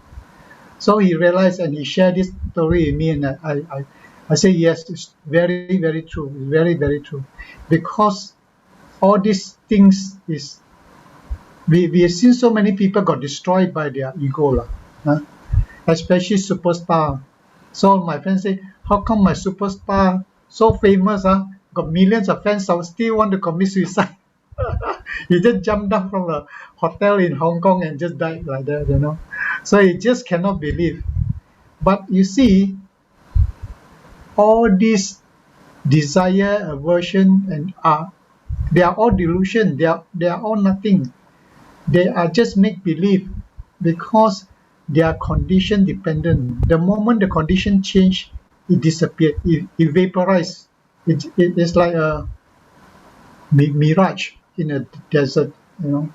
So he realized, and he shared this story with me, and I say, yes, it's very, very true. It's very, very true. Because all these things is, we have seen so many people got destroyed by their ego, especially superstar. So my friend say, how come my superstar so famous, got millions of fans, still want to commit suicide? He just jumped down from a hotel in Hong Kong and just died like that, you know. So he just cannot believe. But you see, all these desire, aversion, and they are all delusion. They are all nothing. They are just make believe because they are condition dependent. The moment the condition change, it disappears. It vaporizes. It is like a mirage in a desert, you know.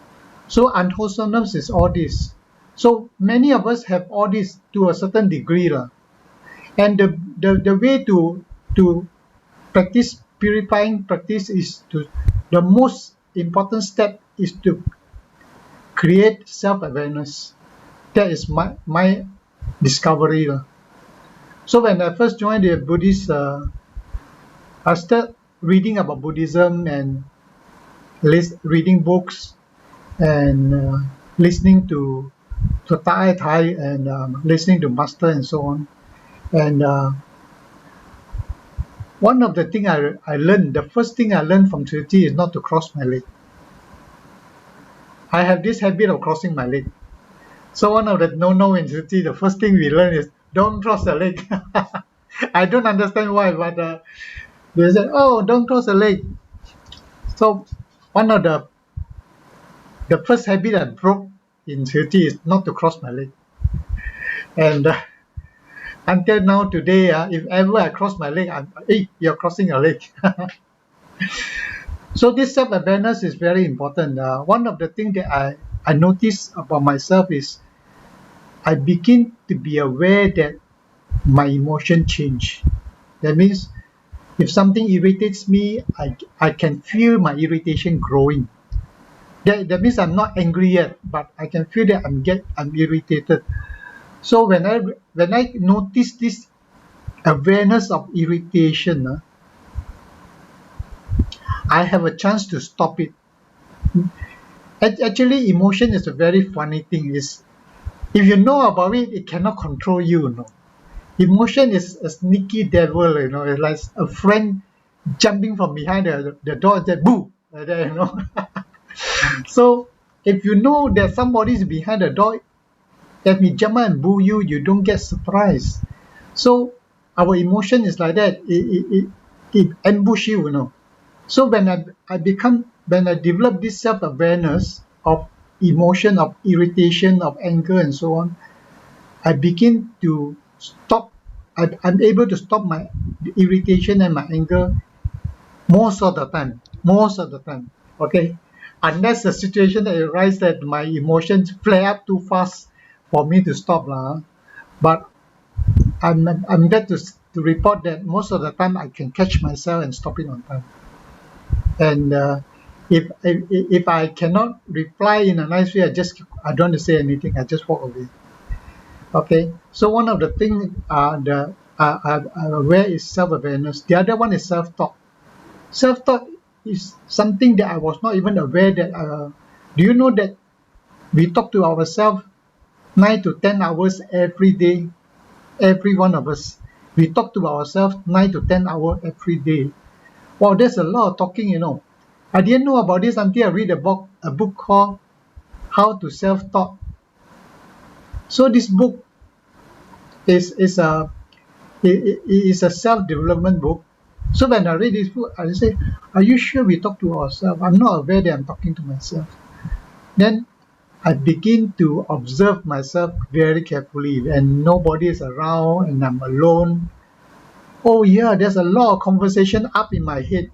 So unwholesomeness is all this. So many of us have all this to a certain degree, and the way to practice purifying practice is the most important step is to create self-awareness. That is my discovery. So when I first joined the Buddhist, I started reading about Buddhism and reading books and listening to Tai and listening to Master and so on. And one of the things I learned, the first thing I learned from Tzu Chi is not to cross my leg. I have this habit of crossing my leg. So one of the no in Tzu Chi, the first thing we learn is don't cross the leg. I don't understand why, but they said, oh, don't cross the leg. So one of the first habit I broke in Tzu Chi is not to cross my leg. And until now, today, if ever I cross my leg, hey, you're crossing your leg. So this self-awareness is very important. One of the things that I notice about myself is I begin to be aware that my emotion change. That means if something irritates me, I can feel my irritation growing. That means I'm not angry yet, but I can feel that I'm irritated. So when I notice this awareness of irritation, I have a chance to stop it. Actually, emotion is a very funny thing. If you know about it, it cannot control you. Emotion is a sneaky devil. It's like a friend jumping from behind the door and say, "Boo!" like that. So if you know that somebody is behind the door, if he jump and boo you, you don't get surprised. So our emotion is like that. It ambush you. So when I develop this self-awareness of emotion, of irritation, of anger, and so on, I begin to stop. I'm able to stop my irritation and my anger most of the time. Okay, unless the situation that arises that my emotions flare up too fast for me to stop, but I'm glad to report that most of the time I can catch myself and stop it on time. And if I cannot reply in a nice way, I don't want to say anything. I just walk away. Okay. So one of the things I'm aware is self-awareness. The other one is self-talk. Self-talk is something that I was not even aware that. Do you know that we talk to ourselves 9 to 10 hours every day? Every one of us, we talk to ourselves 9 to 10 hours every day. Wow, there's a lot of talking. I didn't know about this until I read a book called How to Self-Talk. So this book is a self-development book. So when I read this book, I say, are you sure we talk to ourselves? I'm not aware that I'm talking to myself. Then I begin to observe myself very carefully, and nobody is around and I'm alone. Oh yeah, there's a lot of conversation up in my head.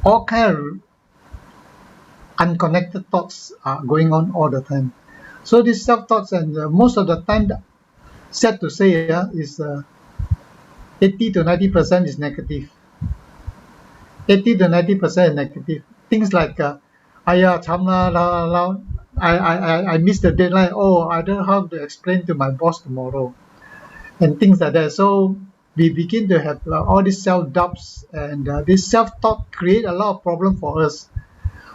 All kind of unconnected thoughts are going on all the time. So these self-thoughts, and most of the time, sad to say, is 80 to 90% is negative. 80 to 90% is negative. Things like, I missed the deadline. Oh, I don't know how to explain to my boss tomorrow, and things like that. So we begin to have all these self-doubts, and this self-talk create a lot of problem for us.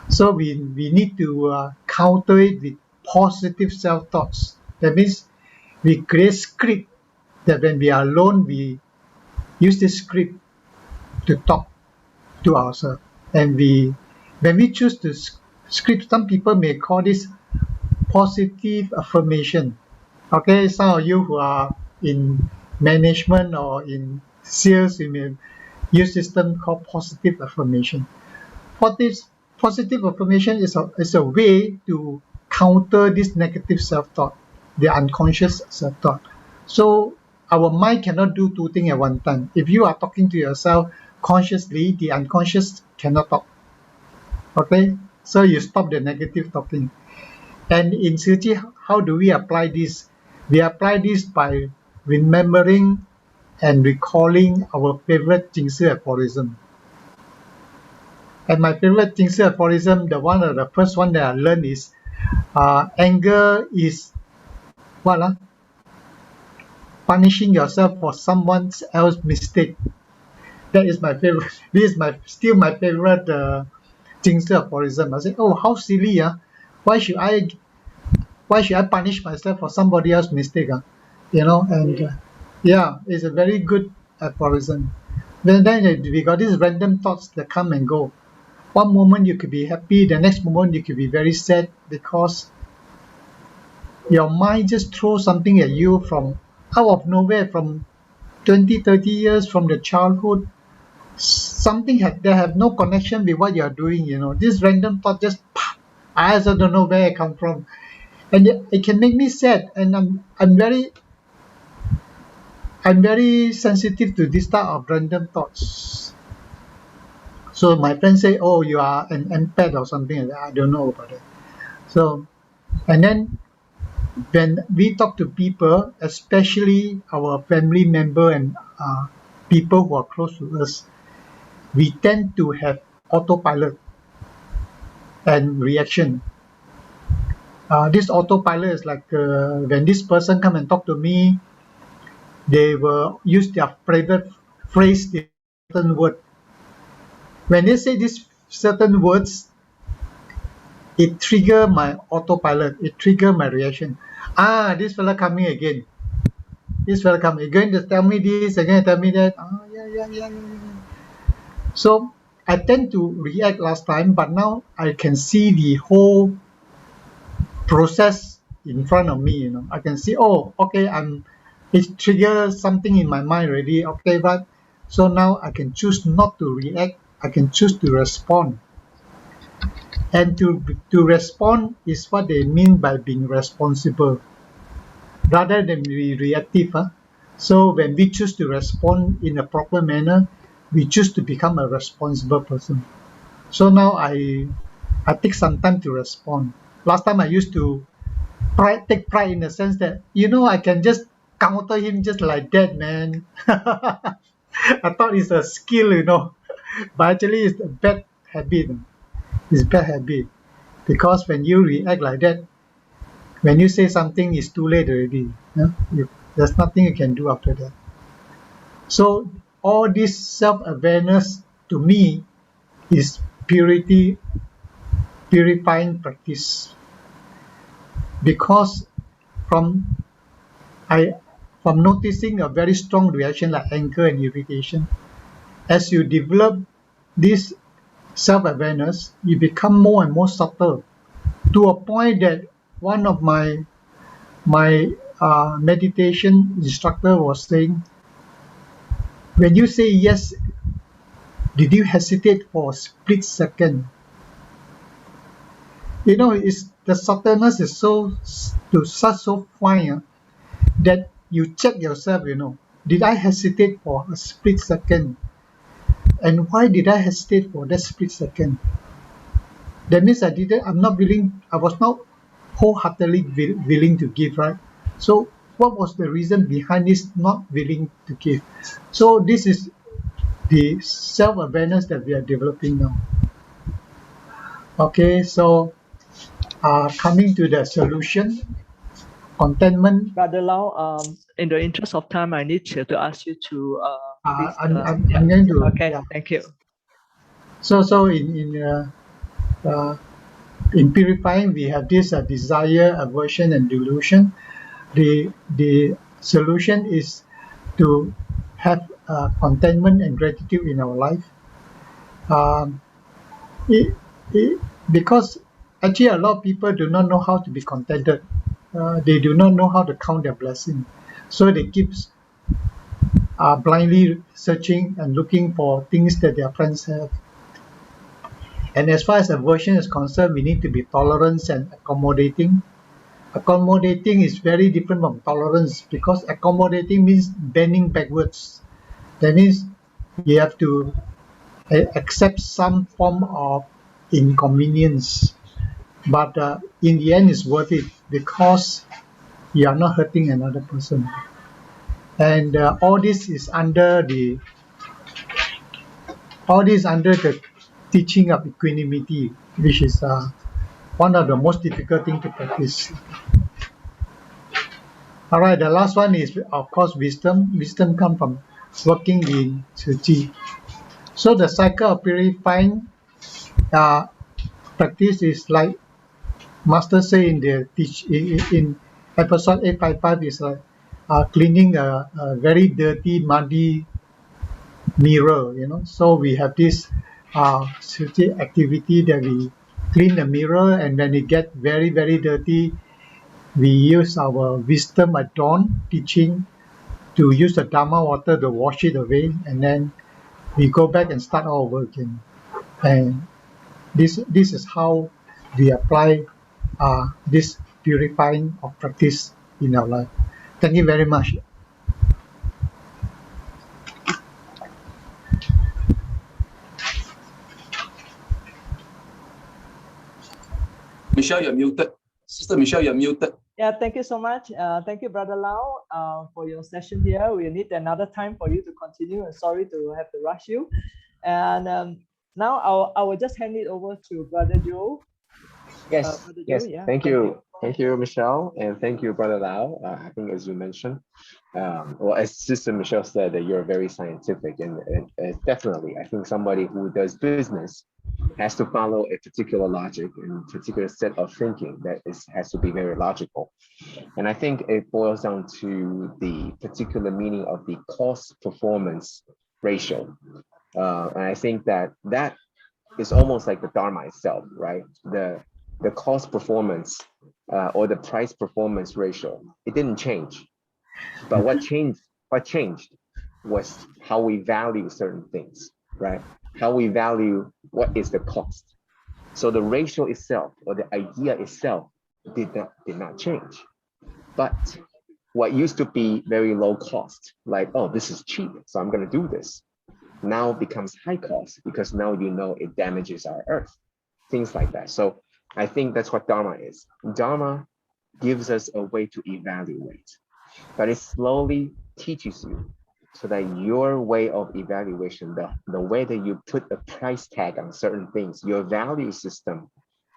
So we need to counter it with positive self-thoughts. That means we create script that when we are alone, we use this script to talk to ourselves. And when we choose to script, some people may call this positive affirmation. Okay, some of you who are in management or in sales, you may use this term called positive affirmation. Positive affirmation is a way to counter this negative self-thought, the unconscious self-thought. So our mind cannot do two things at one time. If you are talking to yourself consciously, the unconscious cannot talk. Okay, so you stop the negative talking. And in Tzu Chi, how do we apply this? We apply this by remembering and recalling our favorite Jingshi aphorism. And my favorite Jing Si aphorism, the first one that I learned is, anger is what? Punishing yourself for someone else's mistake. That is my favorite. This is still my favorite Jing Si aphorism. I say, oh, how silly, why should I punish myself for somebody else's mistake? And yeah, it's a very good aphorism. Then we got these random thoughts that come and go. One moment you could be happy, the next moment you could be very sad because your mind just throws something at you from out of nowhere, from 20, 30 years from the childhood, something that have no connection with what you're doing, This random thought just, I also don't know where it come from. And it can make me sad, and I'm very sensitive to this type of random thoughts. So my friends say, oh, you are an empath or something like that. I don't know about it. So, and then when we talk to people, especially our family member and people who are close to us, we tend to have autopilot and reaction. This autopilot is like when this person come and talk to me, they will use their favorite phrase, the certain word. When they say these certain words, it trigger my autopilot. It trigger my reaction. This fella coming again. This fella coming. Going to tell me this, again tell me that. Yeah. So I tend to react last time, but now I can see the whole process in front of me. I can see. Oh, okay. It triggers something in my mind already. Okay, but so now I can choose not to react. I can choose to respond. And to respond is what they mean by being responsible, rather than be reactive. So when we choose to respond in a proper manner, we choose to become a responsible person. So now I take some time to respond. Last time I used to take pride in the sense that, I can just counter him just like that, man. I thought it's a skill, but actually it's a bad habit. It's bad habit, because when you react like that, when you say something, it's too late already. There's nothing you can do after that. So all this self-awareness to me is purifying practice, because from noticing a very strong reaction like anger and irritation, as you develop this self-awareness, you become more and more subtle, to a point that one of my meditation instructor was saying, when you say yes, did you hesitate for a split second? The subtleness is so fine that you check yourself, did I hesitate for a split second? And why did I hesitate for that split second? That means I was not wholeheartedly willing to give, right? So what was the reason behind this not willing to give? So this is the self-awareness that we are developing now. Okay, so coming to the solution, contentment. Brother Lau, in the interest of time, I need to ask you to. I'm going to. Okay, yeah. Thank you. So in purifying, we have this desire, aversion, and delusion. The solution is to have contentment and gratitude in our life. Because actually a lot of people do not know how to be contented. They do not know how to count their blessing. So they keep blindly searching and looking for things that their friends have. And as far as aversion is concerned, we need to be tolerant and accommodating. Accommodating is very different from tolerance, because accommodating means bending backwards. That means you have to accept some form of inconvenience, but in the end it's worth it, because you are not hurting another person. And all this is under the teaching of equanimity, which is one of the most difficult things to practice. All right, the last one is, of course, wisdom. Wisdom comes from working in Tzu Chi. So the cycle of purifying practice is like Master say in the in episode 855 is like cleaning a very dirty, muddy mirror, So we have this Tzu Chi activity that we clean the mirror, and when it gets very, very dirty, we use our wisdom at dawn teaching to use the Dharma water to wash it away, and then we go back and start all over again. And this is how we apply this purifying of practice in our life. Thank you very much. Michele, you're muted. Sister Michele, you're muted. Yeah, thank you so much. Thank you, Brother Lau, for your session here. We need another time for you to continue, and sorry to have to rush you. And now I will just hand it over to Brother Joe. Yes, Brother yes. Joe, yeah. Thank you. Thank you, Michele, and thank you, Brother Lau. I think as you mentioned, well, as Sister Michele said, that you're very scientific, and definitely, I think somebody who does business has to follow a particular logic and particular set of thinking that has to be very logical. And I think it boils down to the particular meaning of the cost performance ratio. And I think that is almost like the Dharma itself, right? The cost performance or the price performance ratio, it didn't change. But what changed was how we value certain things, right? How we value what is the cost. So the ratio itself or the idea itself did not change. But what used to be very low cost, like, oh, this is cheap, so I'm going to do this, now becomes high cost because now it damages our earth, things like that. So I think that's what Dharma is. Dharma gives us a way to evaluate, but it slowly teaches you so that your way of evaluation, the way that you put a price tag on certain things, your value system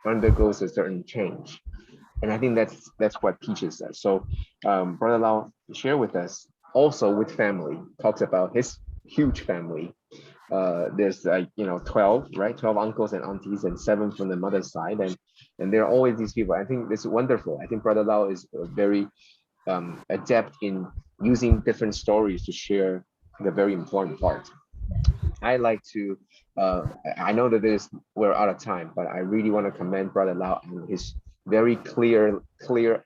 undergoes a certain change. And I think that's what teaches us. So Brother Lau shared with us also with family, talks about his huge family. There's 12, right? 12 uncles and aunties and 7 from the mother's side. And there are always these people. I think it's wonderful. I think Brother Lau is very adept in using different stories to share the very important part. I like to, I know that we're out of time, but I really want to commend Brother Lau on his very clear clear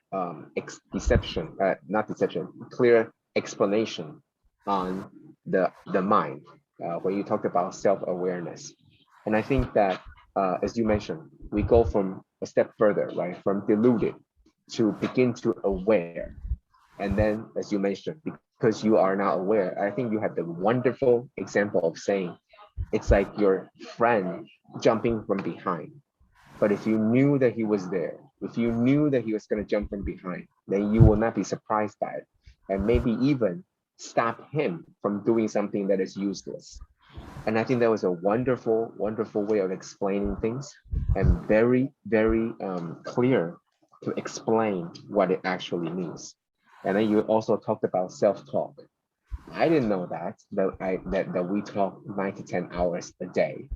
explanation on the mind when you talked about self-awareness. And I think that, as you mentioned, we go from a step further, right? From deluded to begin to aware. And then, as you mentioned, because you are not aware, I think you have the wonderful example of saying, it's like your friend jumping from behind. But if you knew that he was there, if you knew that he was going to jump from behind, then you will not be surprised by it. And maybe even stop him from doing something that is useless. And I think that was a wonderful, wonderful way of explaining things, and very, very clear to explain what it actually means. And then you also talked about self-talk. I didn't know that we talk 9 to 10 hours a day,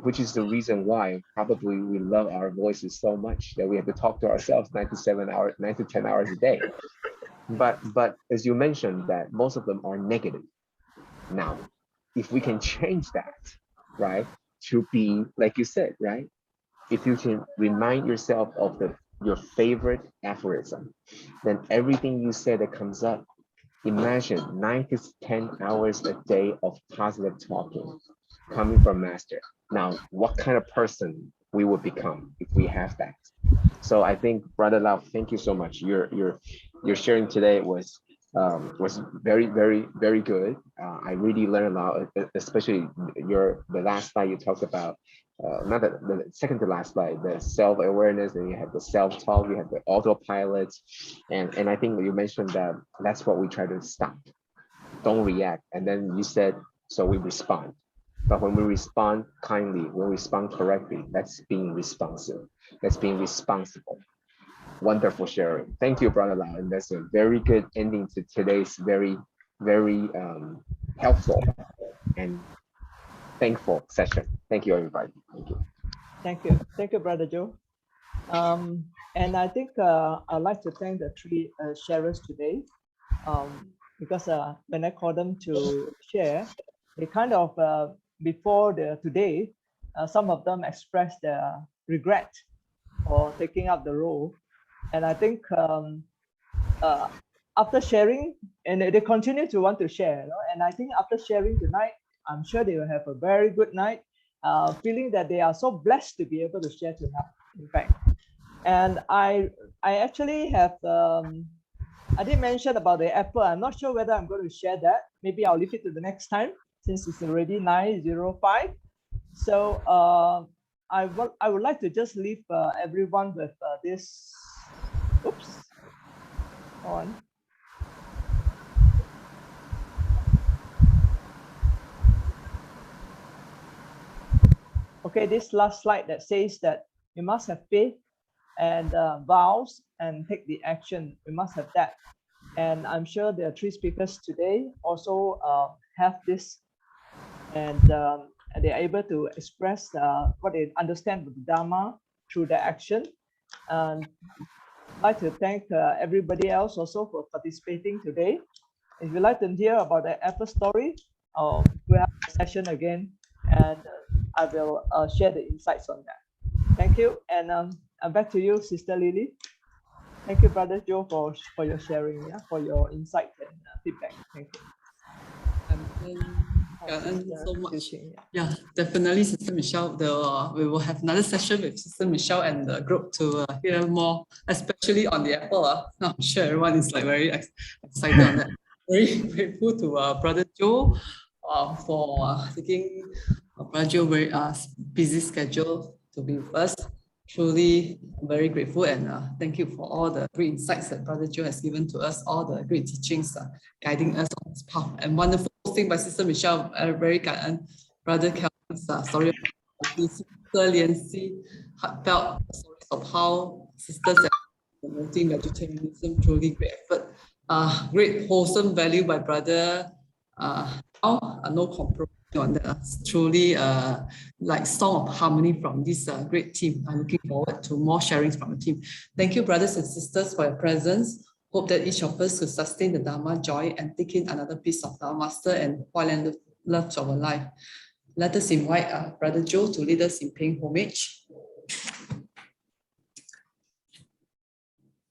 which is the reason why probably we love our voices so much that we have to talk to ourselves 9 to 10 hours a day. But as you mentioned, that most of them are negative. Now, if we can change that, right, to be like you said, right? If you can remind yourself of your favorite aphorism, then everything you say that comes up, imagine 9 to 10 hours a day of positive talking coming from Master. Now, what kind of person we would become if we have that? So I think, Brother Lau, thank you so much. Your sharing today was very, very, very good. I really learned a lot, especially the last slide you talked about, not the second to last slide, the self-awareness, and you have the self-talk, you have the autopilot, and I think you mentioned that that's what we try to stop. Don't react. And then you said, so we respond. But when we respond kindly, when we respond correctly, that's being responsive. That's being responsible. Wonderful sharing. Thank you, Brother Lau. And that's a very good ending to today's very, very helpful and thankful session. Thank you, everybody. Thank you. Thank you. Thank you, Brother Joe. And I think I'd like to thank the three sharers today, because when I called them to share, they kind of, before today, some of them expressed their regret for taking up the role. And I think after sharing, and they continue to want to share, and I think after sharing tonight, I'm sure they will have a very good night, feeling that they are so blessed to be able to share tonight, in fact. And I actually have, I did mention about the apple. I'm not sure whether I'm going to share that. Maybe I'll leave it to the next time, since it's already 9:05. So I would like to just leave everyone with this. Oops. On. Okay, this last slide that says that you must have faith and vows and take the action. We must have that. And I'm sure the three speakers today also have this, and they're able to express what they understand with the Dharma through their action. And I'd like to thank everybody else also for participating today. If you'd like to hear about the apple story, we'll have a session again, and I will share the insights on that. Thank you, and back to you, Sister Lily. Thank you, Brother Joe, for your sharing, for your insight and feedback. Thank you. Thank you so much. Yeah, definitely, Sister Michele. We will have another session with Sister Michele and the group to hear more, especially on the apple. I'm sure everyone is like very excited on that. Very grateful to Brother Joe for taking Brother Joe very busy schedule to be with us. Truly very grateful, and thank you for all the great insights that Brother Joe has given to us, all the great teachings guiding us on this path, and wonderful thing by Sister Michele, very kind, Brother Calvin's story of SisLianSee, heartfelt stories of how sisters are promoting vegetarianism, truly great effort, great wholesome value by Brother no compromise on that. Truly like song of harmony from this great team. I'm looking forward to more sharings from the team. Thank you, brothers and sisters, for your presence. Hope that each of us could sustain the Dharma joy and take in another piece of our master and while love to our life. Let us invite Brother Joe to lead us in paying homage.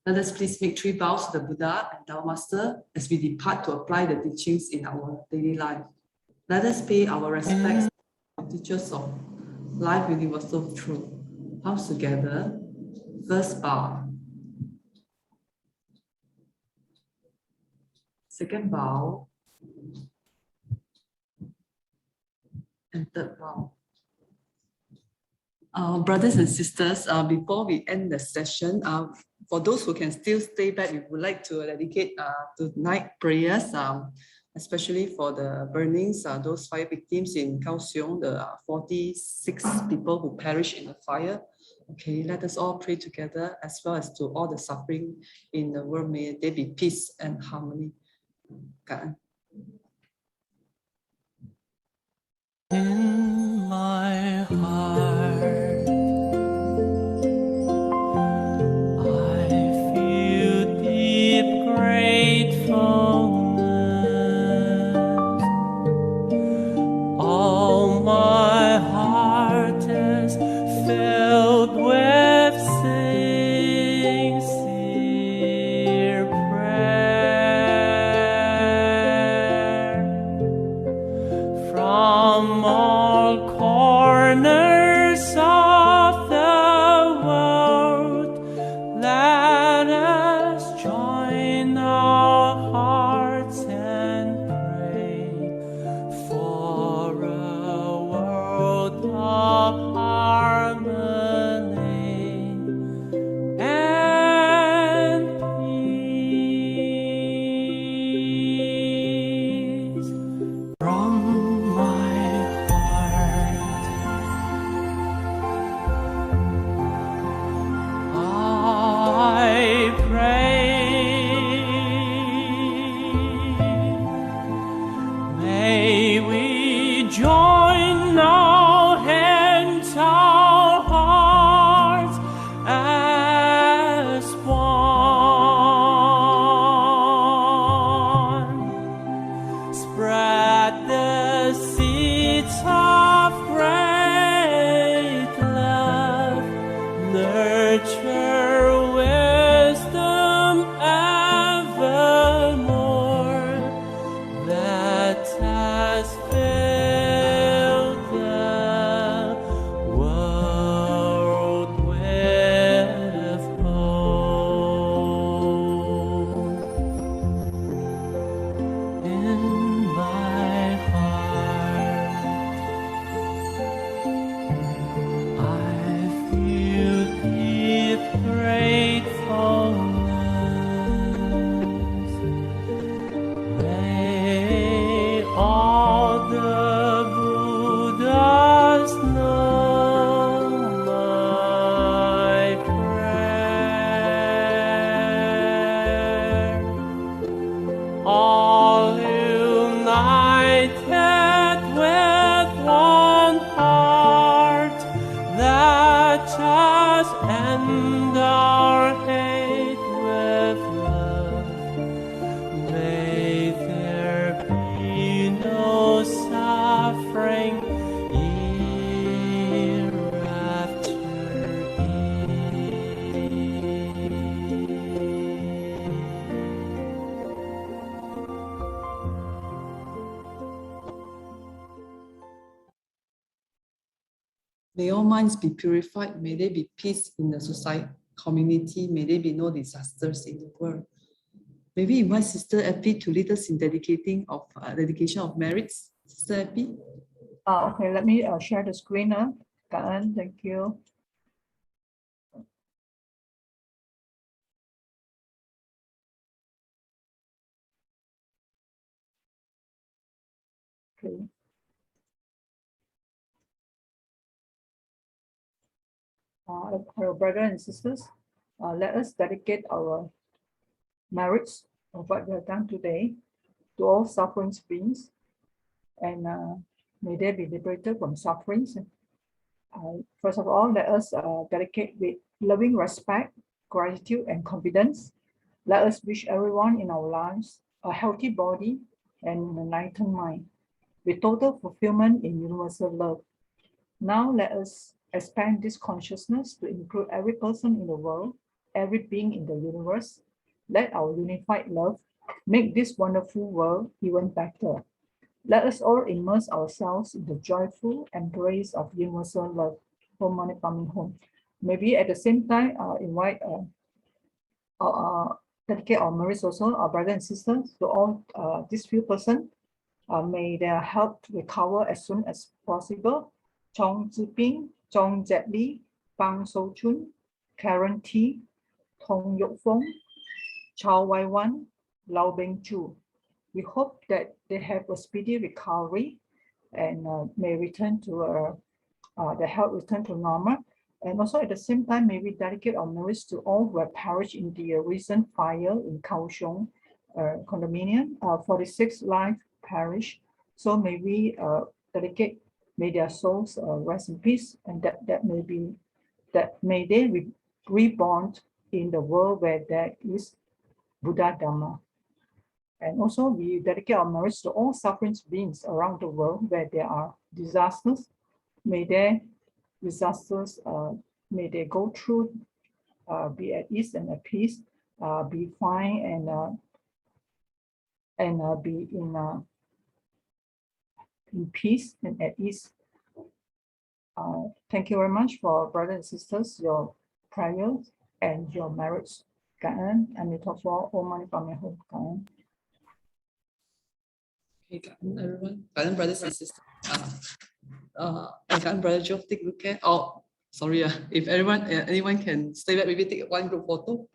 Let us please make 3 bows to the Buddha and Dharma Master as we depart to apply the teachings in our daily life. Let us pay our respects to teachers of life universal truth. Palms together. First bow. Second bow. And third bow. Brothers and sisters, before we end the session, for those who can still stay back, we would like to dedicate tonight prayers, especially for the burnings, those fire victims in Kaohsiung, the 46 people who perished in the fire. Okay, let us all pray together, as well as to all the suffering in the world. May there be peace and harmony. In my heart, I feel deep gratefulness. All my heart is filled with sincere prayer. From all corners of the world, let us join our hearts and pray for a world of harmony and peace. From my heart join our hands, our hearts as one. Spread the seeds of great love, nurture wisdom evermore, that has filled the world with hope. In my heart, I feel deep gratefulness. May all the Buddhas know my prayer. All united with one heart, that has end our hate with love. May there be no suffering hereafter. May all minds be purified. May there be peace in the society, community. May there be no disasters in the world. May we invite Sister Epi to lead us in dedication of merits. Sister Epi. Okay, let me share the screen. Thank you. Okay. Our brothers and sisters, let us dedicate our merits of what we have done today to all suffering beings, and may they be liberated from sufferings. First of all, let us dedicate with loving respect, gratitude, and confidence. Let us wish everyone in our lives a healthy body and an enlightened mind, with total fulfillment in universal love. Now let us expand this consciousness to include every person in the world, every being in the universe. Let our unified love make this wonderful world even better. Let us all immerse ourselves in the joyful embrace of universal love. Om Mani Padme Hum. Maybe at the same time, invite dedicate our merits also, our brothers and sisters, to all these few persons. May their health recover as soon as possible. Chong Ziping, Chong Jet Lee, Bang So Chun, Karen T, Tong Yok Fong, Chow Wai Wan, Lau Beng Chu. We hope that they have a speedy recovery and may return to the health return to normal. And also at the same time, may we dedicate our merits to all who have perished in the recent fire in Kaohsiung condominium. 46 lives perished. So may we dedicate, may their souls rest in peace, and may they be reborn in the world where there is Buddha Dharma. And also we dedicate our merits to all suffering beings around the world where there are disasters. May their disasters, may they go through, be at ease and at peace, be fine and be in peace and at ease. Thank you very much for brothers and sisters, your prayers and your merits. Ka'an, Amitabha, Om Mani Padme Hum. Ka'an. Okay, everyone. Brothers and sisters. And Brother Joe, take good care. Oh, sorry. If anyone can stay back, maybe take one group photo.